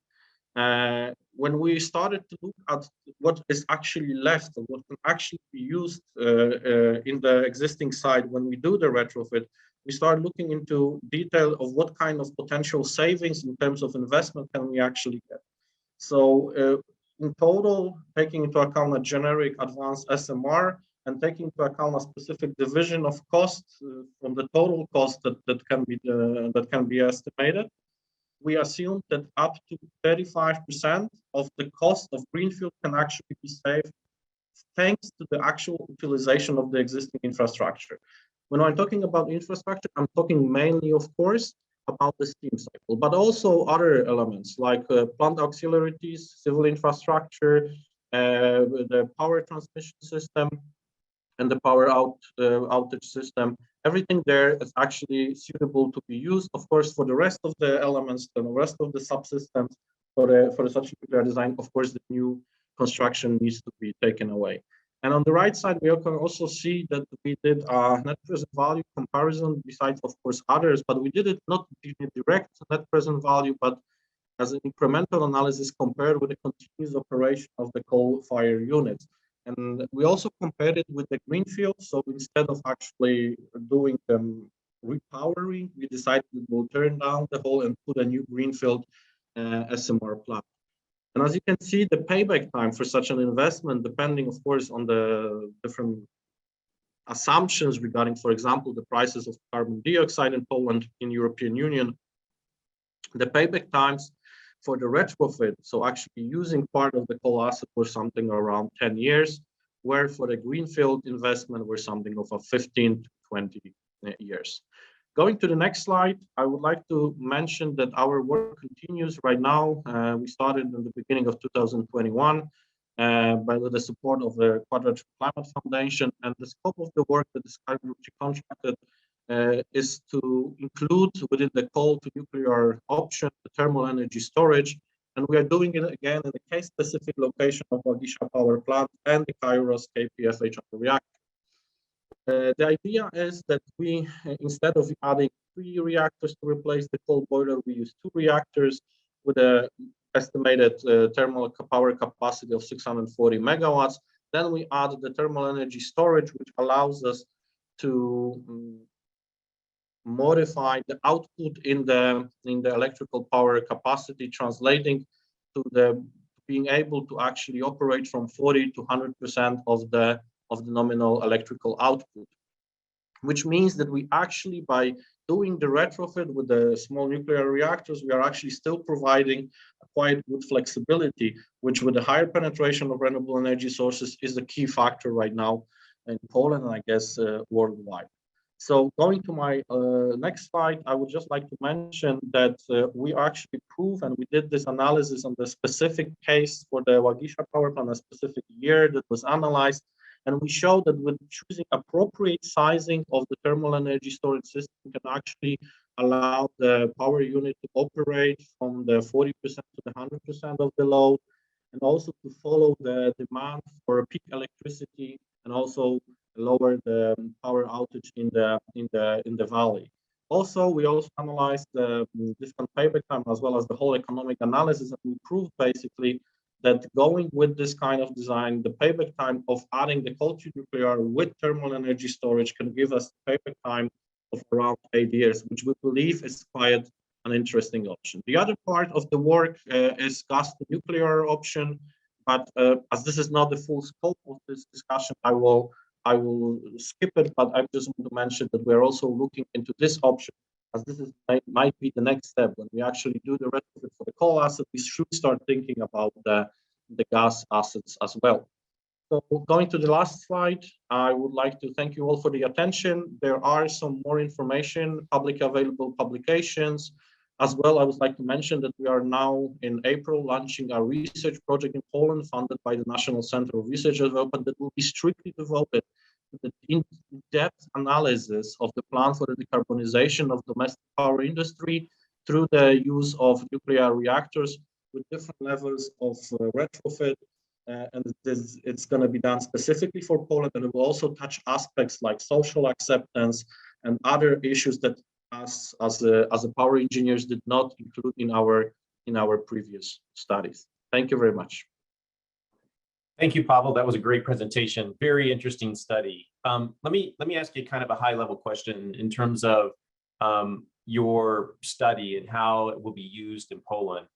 When we started to look at what is actually left and what can actually be used in the existing site when we do the retrofit, we started looking into detail of what kind of potential savings in terms of investment can we actually get. So in total, taking into account a generic advanced SMR and taking into account a specific division of costs from the total cost that can be estimated, we assume that up to 35% of the cost of greenfield can actually be saved thanks to the actual utilization of the existing infrastructure. When I'm talking about infrastructure, I'm talking mainly, of course, about the steam cycle, but also other elements like plant auxiliaries, civil infrastructure, the power transmission system, and the power outage system. Everything there is actually suitable to be used. Of course, for the rest of the elements, the rest of the subsystems for such nuclear design, of course, the new construction needs to be taken away. And on the right side, we can also see that we did a net present value comparison besides, of course, others, but we did it not in a direct net present value, but as an incremental analysis compared with the continuous operation of the coal-fired units. And we also compared it with the greenfield. So instead of actually doing them repowering, we decided we'll turn down the whole and put a new greenfield SMR plant. And as you can see, the payback time for such an investment, depending, of course, on the different assumptions regarding, for example, the prices of carbon dioxide in Poland, in European Union, the payback times for the retrofit, so actually using part of the coal asset, was something around 10 years, where for the greenfield investment were something of a 15 to 20 years. Going to the next slide, I would like to mention that our work continues right now. We started in the beginning of 2021 by the support of the Gładysz Climate Foundation, and the scope of the work that the Sky Group contracted is to include within the coal to nuclear option the thermal energy storage, and we are doing it again in the case-specific location of Łagisza power plant and the Kairos KPFH reactor. The idea is that we, instead of adding 3 reactors to replace the coal boiler, we use 2 reactors with an estimated thermal power capacity of 640 megawatts. Then we add the thermal energy storage, which allows us to modify the output in the electrical power capacity, translating to the being able to actually operate from 40 to 100% of the of the nominal electrical output, which means that we actually, by doing the retrofit with the small nuclear reactors, we are actually still providing a quite good flexibility, which with the higher penetration of renewable energy sources is the key factor right now in Poland and I guess worldwide. So going to my next slide, I would just like to mention that we actually prove, and we did this analysis on the specific case for the Łagisza power plant, a specific year that was analyzed. And we show that with choosing appropriate sizing of the thermal energy storage system can actually allow the power unit to operate from the 40% to the 100% of the load, and also to follow the demand for peak electricity and also lower the power outage in the valley. Also, we also analyzed the different payback time as well as the whole economic analysis, and we proved basically that going with this kind of design, the payback time of adding the cold nuclear with thermal energy storage can give us a payback time of around 8 years, which we believe is quite an interesting option. The other part of the work is gas to nuclear option, but as this is not the full scope of this discussion, I will skip it, but I just want to mention that we're also looking into this option, as this is might be the next step. When we actually do the retrofit for the coal asset, we should start thinking about the gas assets as well. So going to the last slide, I would like to thank you all for the attention. There are some more information, public available publications. As well, I would like to mention that we are now in April launching a research project in Poland funded by the National Center of Research Development that will be strictly devoted to the in-depth analysis of the plan for the decarbonization of domestic power industry through the use of nuclear reactors with different levels of retrofit. And it's going to be done specifically for Poland, and it will also touch aspects like social acceptance and other issues that us as a power engineers did not include in our previous studies. Thank you very much. Thank you, Paweł. That was a great presentation. Very interesting study. Let me ask you kind of a high level question in terms of your study and how it will be used in Poland.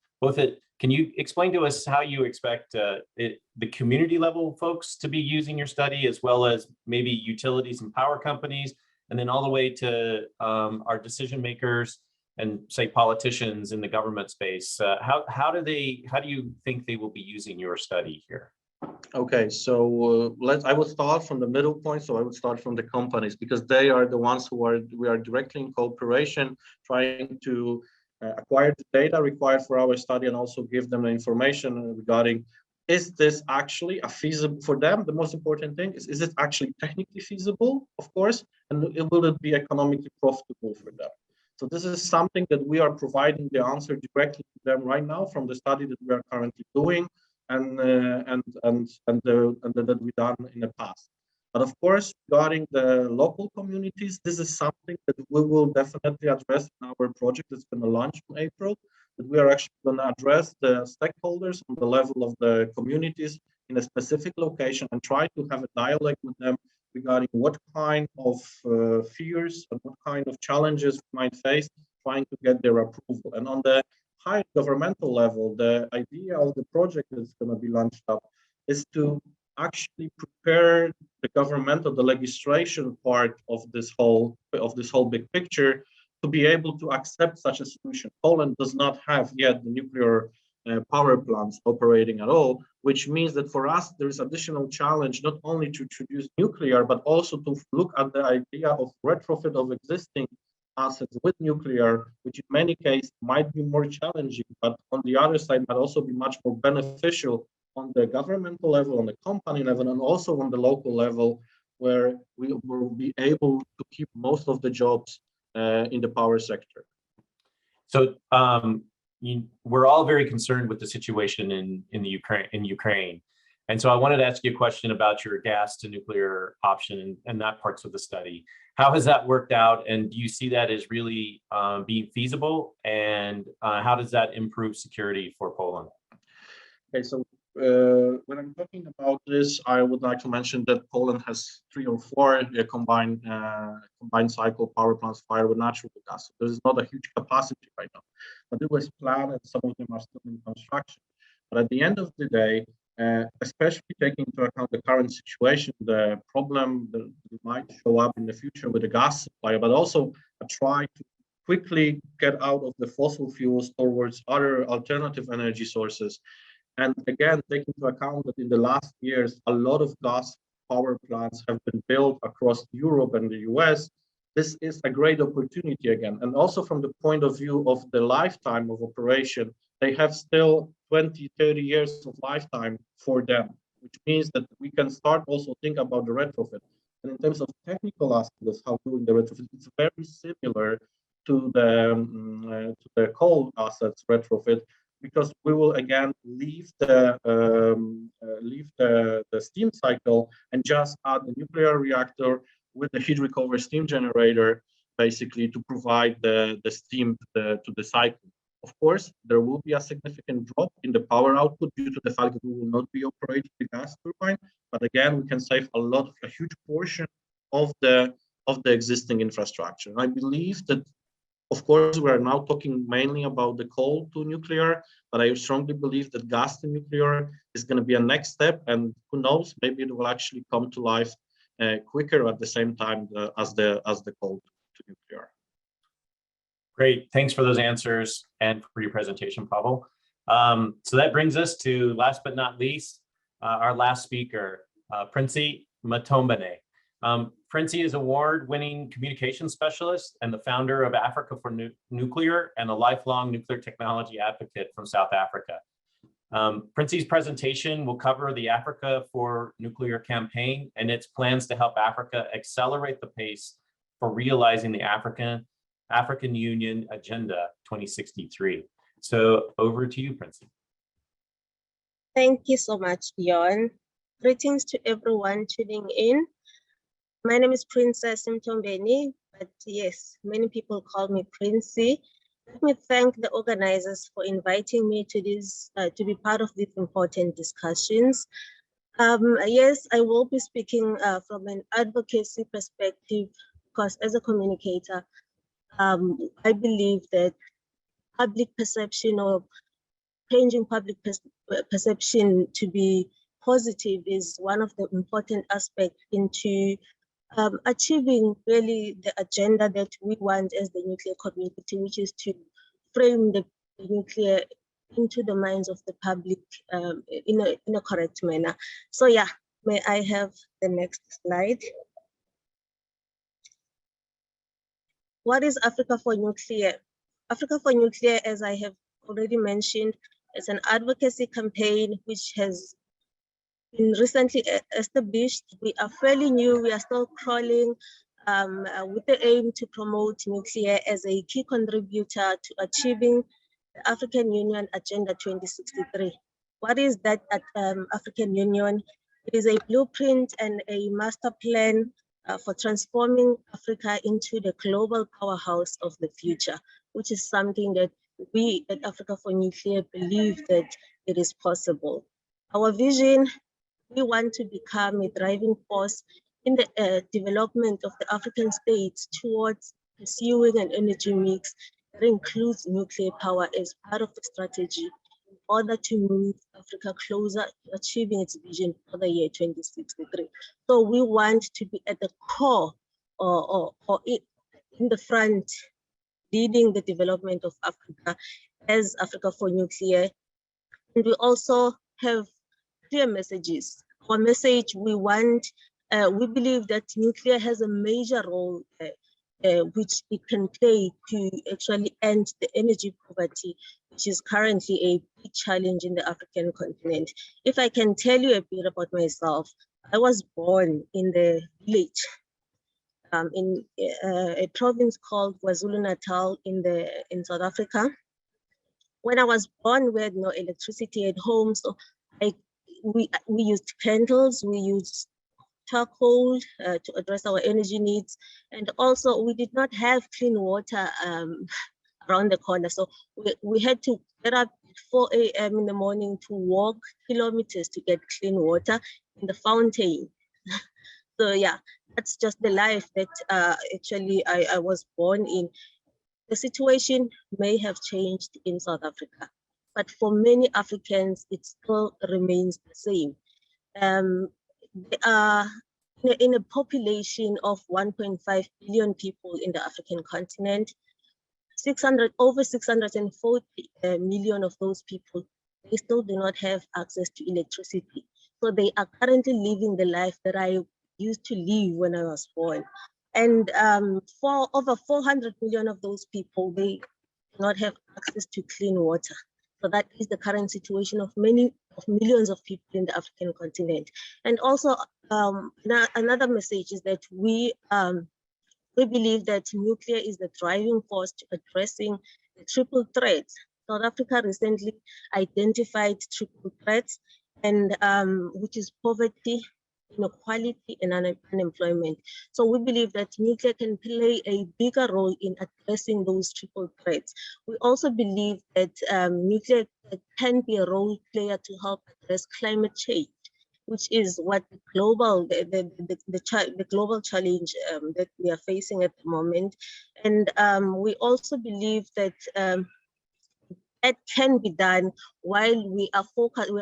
Can you explain to us how you expect the community level folks to be using your study, as well as maybe utilities and power companies, and then all the way to our decision makers and say politicians in the government space? How do you think they will be using your study here? Okay, so I will start from the middle point. So I would start from the companies, because they are the ones we are directly in cooperation, trying to acquire the data required for our study and also give them the information regarding, is this actually a feasible for them? The most important thing is it actually technically feasible, of course, and will it be economically profitable for them? So this is something that we are providing the answer directly to them right now from the study that we are currently doing and that we've done in the past. But of course, regarding the local communities, this is something that we will definitely address in our project that's going to launch in April, that we are actually going to address the stakeholders on the level of the communities in a specific location and try to have a dialogue with them regarding what kind of fears and what kind of challenges we might face trying to get their approval. And on the high governmental level, the idea of the project that's going to be launched up is to actually prepare the governmental, the legislation part of this whole big picture to be able to accept such a solution. Poland does not have yet the nuclear power plants operating at all, which means that for us there is additional challenge not only to introduce nuclear, but also to look at the idea of retrofit of existing assets with nuclear, which in many cases might be more challenging, but on the other side might also be much more beneficial on the governmental level, on the company level, and also on the local level, where we will be able to keep most of the jobs in the power sector. So we're all very concerned with the situation in Ukraine. And so I wanted to ask you a question about your gas to nuclear option and that parts of the study. How has that worked out? And do you see that as really being feasible? And how does that improve security for Poland? Okay, so when I'm talking about this, I would like to mention that Poland has 3 or 4 combined cycle power plants fired with natural gas. So there is not a huge capacity right now, but it was planned and some of them are still in construction. But at the end of the day, especially taking into account the current situation, the problem that might show up in the future with the gas supply, but also try to quickly get out of the fossil fuels towards other alternative energy sources. And again, taking into account that in the last years, a lot of gas power plants have been built across Europe and the US, this is a great opportunity again. And also from the point of view of the lifetime of operation, they have still 20, 30 years of lifetime for them, which means that we can start also think about the retrofit. And in terms of technical aspects of how doing the retrofit, it's very similar to the coal assets retrofit, because we will again leave the steam cycle and just add a nuclear reactor with the heat recovery steam generator, basically to provide the steam to the cycle. Of course, there will be a significant drop in the power output due to the fact that we will not be operating the gas turbine. But again, we can save a huge portion of the existing infrastructure. And I believe that, of course, we are now talking mainly about the coal to nuclear, but I strongly believe that gas to nuclear is going to be a next step. And who knows, maybe it will actually come to life quicker at the same time as the coal to nuclear. Great, thanks for those answers and for your presentation, Paweł. So that brings us to, last but not least, our last speaker, Princey Matombane. Princey is award-winning communication specialist and the founder of Africa for Nuclear and a lifelong nuclear technology advocate from South Africa. Princey's presentation will cover the Africa for Nuclear campaign and its plans to help Africa accelerate the pace for realizing the African Union Agenda 2063. So over to you, Princey. Thank you so much, Dion. Greetings to everyone tuning in. My name is Princess Mtombeni, but yes, many people call me Princey. Let me thank the organizers for inviting me to this, to be part of these important discussions. Yes, I will be speaking from an advocacy perspective, because as a communicator, I believe that public perception or changing public perception to be positive is one of the important aspects into achieving really the agenda that we want as the nuclear community, which is to frame the nuclear into the minds of the public in a correct manner. So yeah, may I have the next slide? What is Africa for Nuclear? Africa for Nuclear, as I have already mentioned, is an advocacy campaign which has been recently established. We are fairly new, we are still crawling with the aim to promote nuclear as a key contributor to achieving the African Union Agenda 2063. What is that African Union? It is a blueprint and a master plan for transforming Africa into the global powerhouse of the future, which is something that we at Africa for Nuclear believe that it is possible. Our vision, we want to become a driving force in the development of the African states towards pursuing an energy mix that includes nuclear power as part of the strategy in order to move Africa closer to achieving its vision for the year 2063. So we want to be at the core or in the front, leading the development of Africa as Africa for Nuclear. And we also have clear messages. Our message, we believe that nuclear has a major role which it can play to actually end the energy poverty, which is currently a big challenge in the African continent. If I can tell you a bit about myself, I was born in the village in a province called KwaZulu-Natal in South Africa. When I was born, we had no electricity at home, so we used candles, we used charcoal to address our energy needs, and also we did not have clean water around the corner, so we had to get up at 4 a.m. in the morning to walk kilometers to get clean water in the fountain. So yeah, that's just the life that actually I was born in. The situation may have changed in South Africa. but for many Africans, it still remains the same. They are in a population of 1.5 billion people in the African continent. Over 640 million of those people, they still do not have access to electricity. So they are currently living the life that I used to live when I was born. And for over 400 million of those people, they do not have access to clean water. So that is the current situation of millions of people in the African continent. And also another message is that we believe that nuclear is the driving force to addressing the triple threats. South Africa recently identified triple threats, and which is poverty, inequality, and unemployment. So we believe that nuclear can play a bigger role in addressing those triple threats. We also believe that nuclear can be a role player to help address climate change, which is what the global challenge that we are facing at the moment. And we also believe that that can be done while we are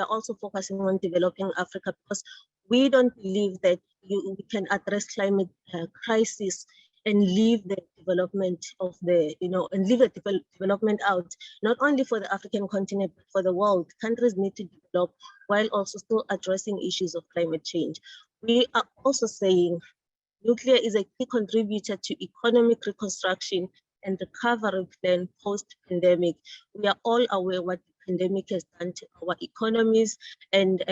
also focusing on developing Africa, because we don't believe that we can address climate crisis and leave the development of the, and leave the development out, not only for the African continent, but for the world. Countries need to develop while also still addressing issues of climate change. We are also saying nuclear is a key contributor to economic reconstruction and recovery plan post-pandemic. We are all aware what the pandemic has done to our economies, and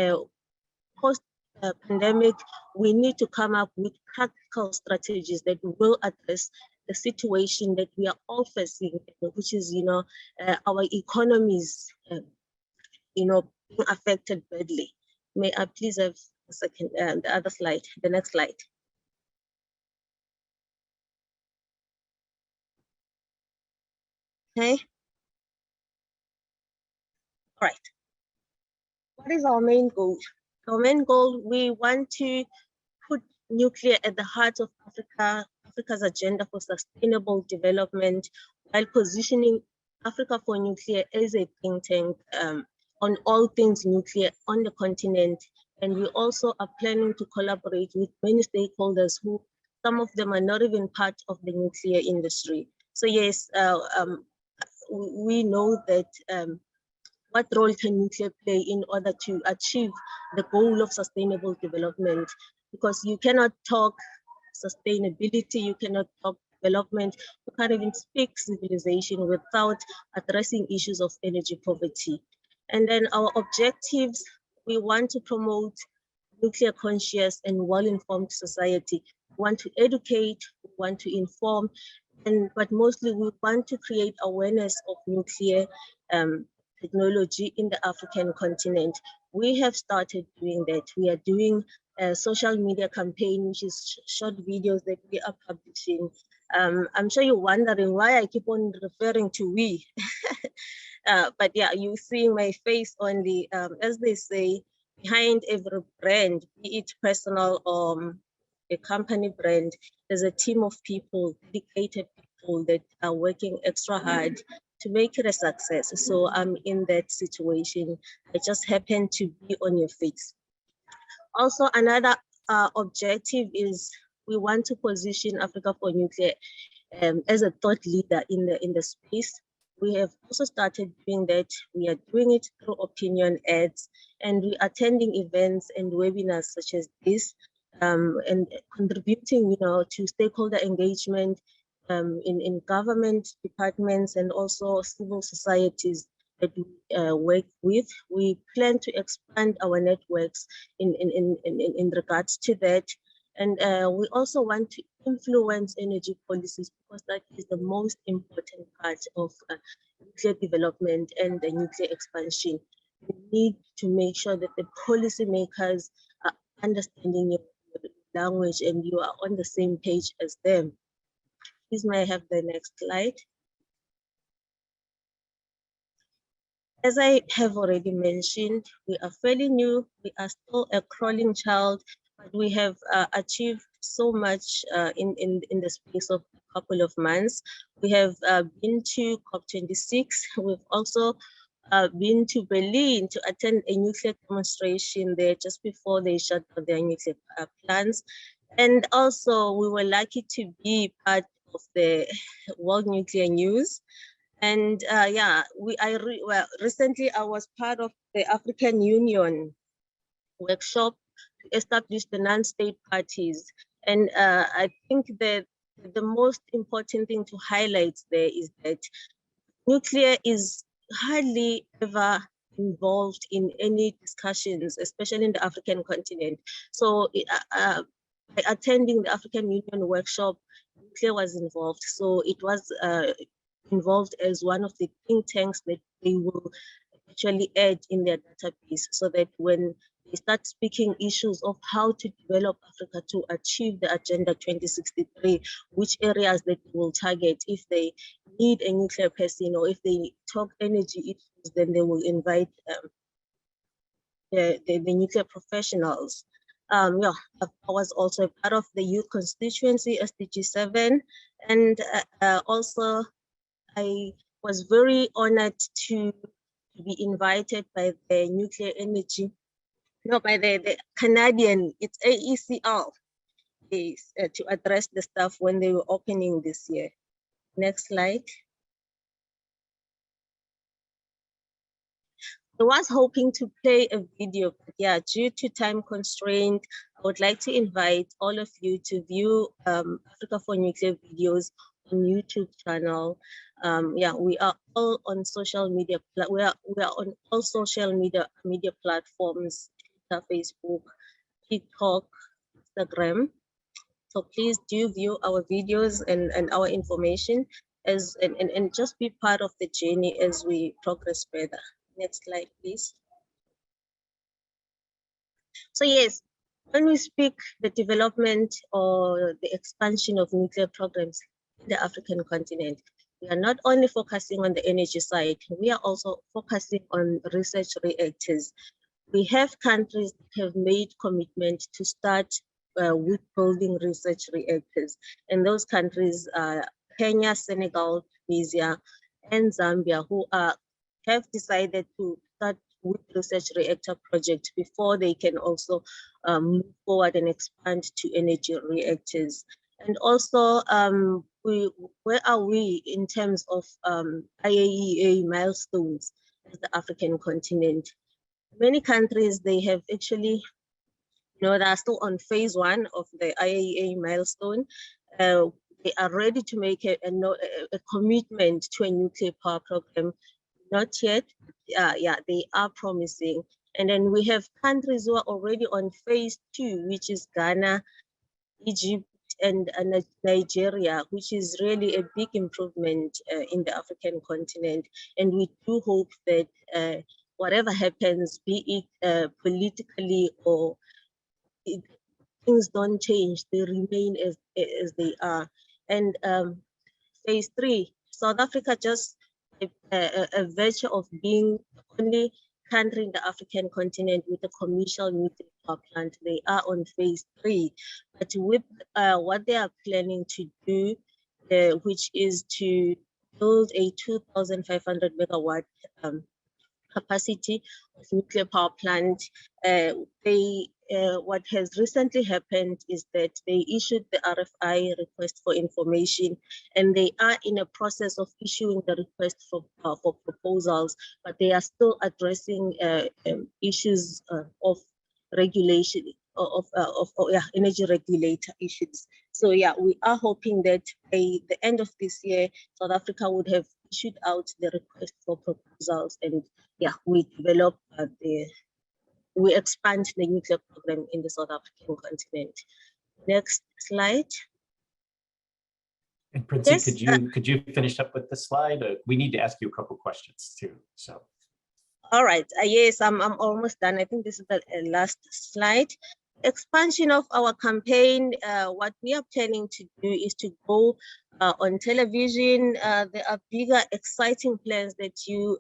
post-pandemic, we need to come up with practical strategies that will address the situation that we are all facing, which is, our economies, being affected badly. May I please have a second, the other slide, the next slide. Okay. All right. What is our main goal? Our main goal, we want to put nuclear at the heart of Africa's agenda for sustainable development, while positioning Africa for Nuclear as a think tank on all things nuclear on the continent. And we also are planning to collaborate with many stakeholders who, some of them are not even part of the nuclear industry. So yes, we know that what role can nuclear play in order to achieve the goal of sustainable development? Because you cannot talk sustainability, you cannot talk development, you can't even speak civilization without addressing issues of energy poverty. And then our objectives, we want to promote nuclear conscious and well-informed society. We want to educate, we want to inform, but mostly we want to create awareness of nuclear technology in the African continent. We have started doing that. We are doing a social media campaign, which is short videos that we are publishing. I'm sure you're wondering why I keep on referring to we. But yeah, you see my face on the, as they say, behind every brand, be it personal or a company brand, there's a team of people, dedicated people that are working extra hard to make it a success. So I'm in that situation. I just happen to be on your face. Also, another objective is we want to position Africa for Nuclear as a thought leader in the space. We have also started doing that. We are doing it through opinion ads, and we are attending events and webinars such as this, and contributing, to stakeholder engagement in government departments and also civil societies that we work with. We plan to expand our networks in regards to that. And we also want to influence energy policies, because that is the most important part of nuclear development and the nuclear expansion. We need to make sure that the policymakers are understanding your language and you are on the same page as them. Please may I have the next slide. As I have already mentioned, we are fairly new. We are still a crawling child, but we have achieved so much in the space of a couple of months. We have been to COP26. We've also been to Berlin to attend a nuclear demonstration there just before they shut down their nuclear plants. And also we were lucky to be part of the World Nuclear News. And recently I was part of the African Union workshop to establish the non-state parties. And I think that the most important thing to highlight there is that nuclear is hardly ever involved in any discussions, especially in the African continent. So by attending the African Union workshop, nuclear was involved. So it was involved as one of the think tanks that they will actually add in their database, so that when they start speaking issues of how to develop Africa to achieve the Agenda 2063, which areas that they will target. If they need a nuclear person or if they talk energy issues, then they will invite the nuclear professionals. I was also a part of the youth constituency, SDG 7, and also I was very honored to be invited by the nuclear energy, by the Canadian, it's AECL, to address the stuff when they were opening this year. Next slide. I was hoping to play a video, but due to time constraint, I would like to invite all of you to view Africa for Nuclear videos on YouTube channel. We are all on social media. We are on all social media platforms: Twitter, Facebook, TikTok, Instagram. So please do view our videos and our information and just be part of the journey as we progress further. Next slide, please. So yes, when we speak the development or the expansion of nuclear programs in the African continent, we are not only focusing on the energy side, we are also focusing on research reactors. We have countries that have made commitment to start with building research reactors. And those countries are Kenya, Senegal, Tunisia, and Zambia, who have decided to start with research reactor projects before they can also move forward and expand to energy reactors. And also, where are we in terms of IAEA milestones as the African continent? Many countries, they have actually, they are still on phase 1 of the IAEA milestone. They are ready to make a commitment to a nuclear power program. Not yet, they are promising. And then we have countries who are already on phase 2, which is Ghana, Egypt, and Nigeria, which is really a big improvement in the African continent. And we do hope that whatever happens, be it politically or things don't change, they remain as they are. And phase 3, South Africa, just a virtue of being the only country in the African continent with a commercial nuclear power plant, they are on phase 3. But with what they are planning to do, which is to build a 2,500 megawatt capacity of nuclear power plant, what has recently happened is that they issued the RFI, request for information, and they are in a process of issuing the request for proposals, but they are still addressing issues of regulation, of energy regulator issues. So we are hoping that by the end of this year, South Africa would have issued out the request for proposals, and we develop we expand the nuclear program in the South African continent. Next slide. And Princey, Yes, could you finish up with the slide? We need to ask you a couple questions too. So. All right. Yes, I'm almost done. I think this is the last slide. Expansion of our campaign. What we are planning to do is to go on television. There are bigger, exciting plans that you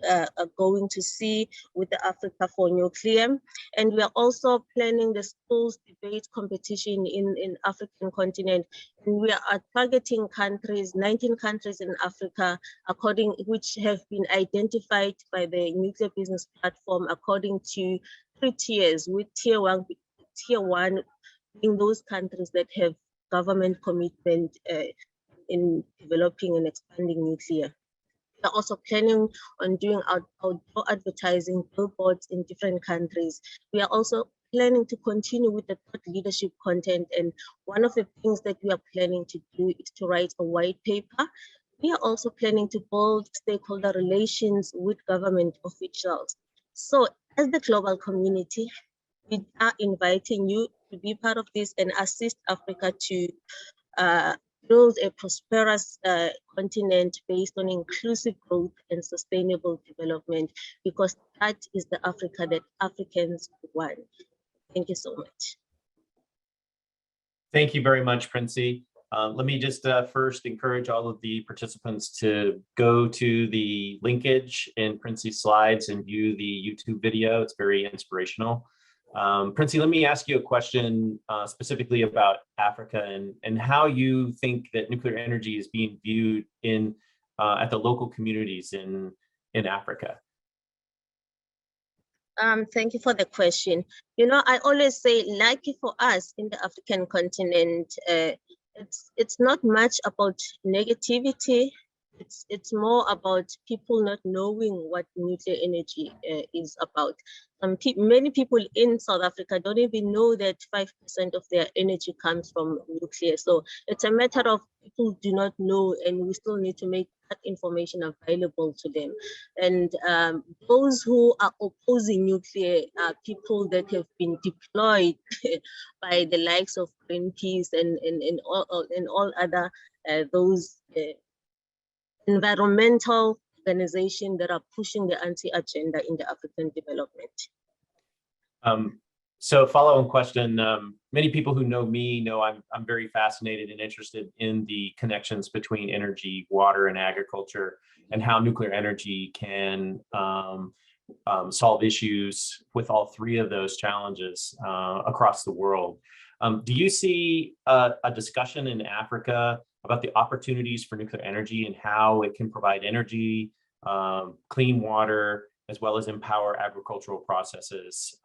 are going to see with the Africa for Nuclear. And we are also planning the schools debate competition in African continent. And we are targeting countries, 19 countries in Africa, which have been identified by the Nuclear Business Platform according to 3 tiers, with tier one being those countries that have government commitment in developing and expanding nuclear. We're also planning on doing outdoor advertising, billboards in different countries. We are also planning to continue with the thought leadership content. And one of the things that we are planning to do is to write a white paper. We are also planning to build stakeholder relations with government officials. So as the global community, we are inviting you to be part of this and assist Africa to build a prosperous continent based on inclusive growth and sustainable development, because that is the Africa that Africans want. Thank you so much. Thank you very much, Princey. Let me just first encourage all of the participants to go to the linkage in Princey's slides and view the YouTube video. It's very inspirational. Princey, let me ask you a question specifically about Africa and how you think that nuclear energy is being viewed in at the local communities in Africa. Thank you for the question. You know, I always say, lucky for us in the African continent, it's not much about negativity. It's more about people not knowing what nuclear energy is about. Many people in South Africa don't even know that 5% of their energy comes from nuclear. So it's a matter of people do not know, and we still need to make that information available to them. And those who are opposing nuclear are people that have been deployed by the likes of Greenpeace and all other those environmental organizations that are pushing the anti-agenda in the African development. So follow-on question, many people who know me know I'm very fascinated and interested in the connections between energy, water, and agriculture, and how nuclear energy can solve issues with all three of those challenges across the world. Do you see a discussion in Africa about the opportunities for nuclear energy and how it can provide energy, clean water, as well as empower agricultural processes?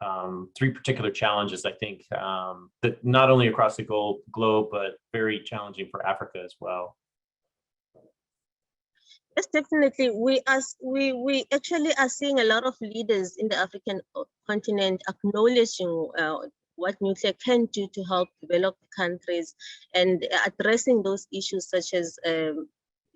Three particular challenges, I think, that not only across the globe, but very challenging for Africa as well. Yes, definitely. We actually are seeing a lot of leaders in the African continent acknowledging what nuclear can do to help develop countries and addressing those issues such as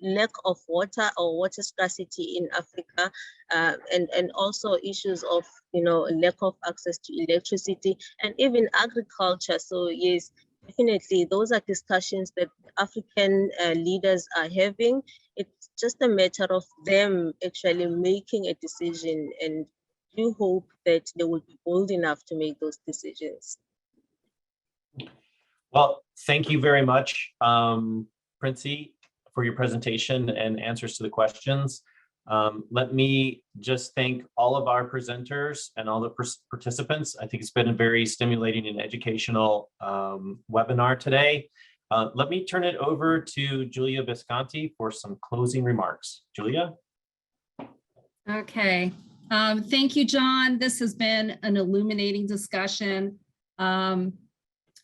lack of water or water scarcity in Africa, and also issues of lack of access to electricity and even agriculture. So yes, definitely those are discussions that African leaders are having. It's just a matter of them actually making a decision, and do hope that they will be bold enough to make those decisions. Well, thank you very much, Princey, for your presentation and answers to the questions. Let me just thank all of our presenters and all the participants. I think it's been a very stimulating and educational webinar today. Let me turn it over to Julia Visconti for some closing remarks. Julia? Okay. Thank you, John. This has been an illuminating discussion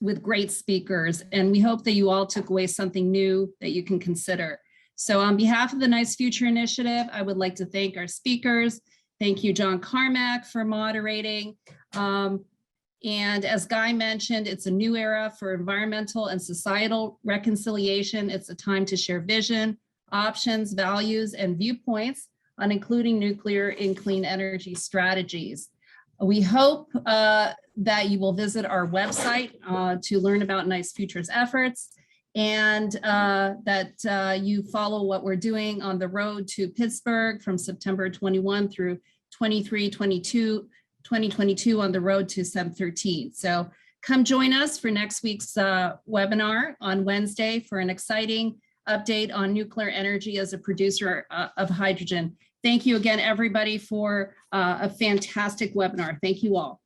with great speakers, and we hope that you all took away something new that you can consider. So on behalf of the Nice Future Initiative, I would like to thank our speakers. Thank you, John Carmack, for moderating. And as Guy mentioned, it's a new era for environmental and societal reconciliation. It's a time to share vision, options, values, and viewpoints on including nuclear in clean energy strategies. We hope that you will visit our website to learn about Nice Future's efforts, and that you follow what we're doing on the road to Pittsburgh from September 21 through 2022 on the road to SEM 13. So come join us for next week's webinar on Wednesday for an exciting update on nuclear energy as a producer of hydrogen. Thank you again, everybody, for a fantastic webinar. Thank you all.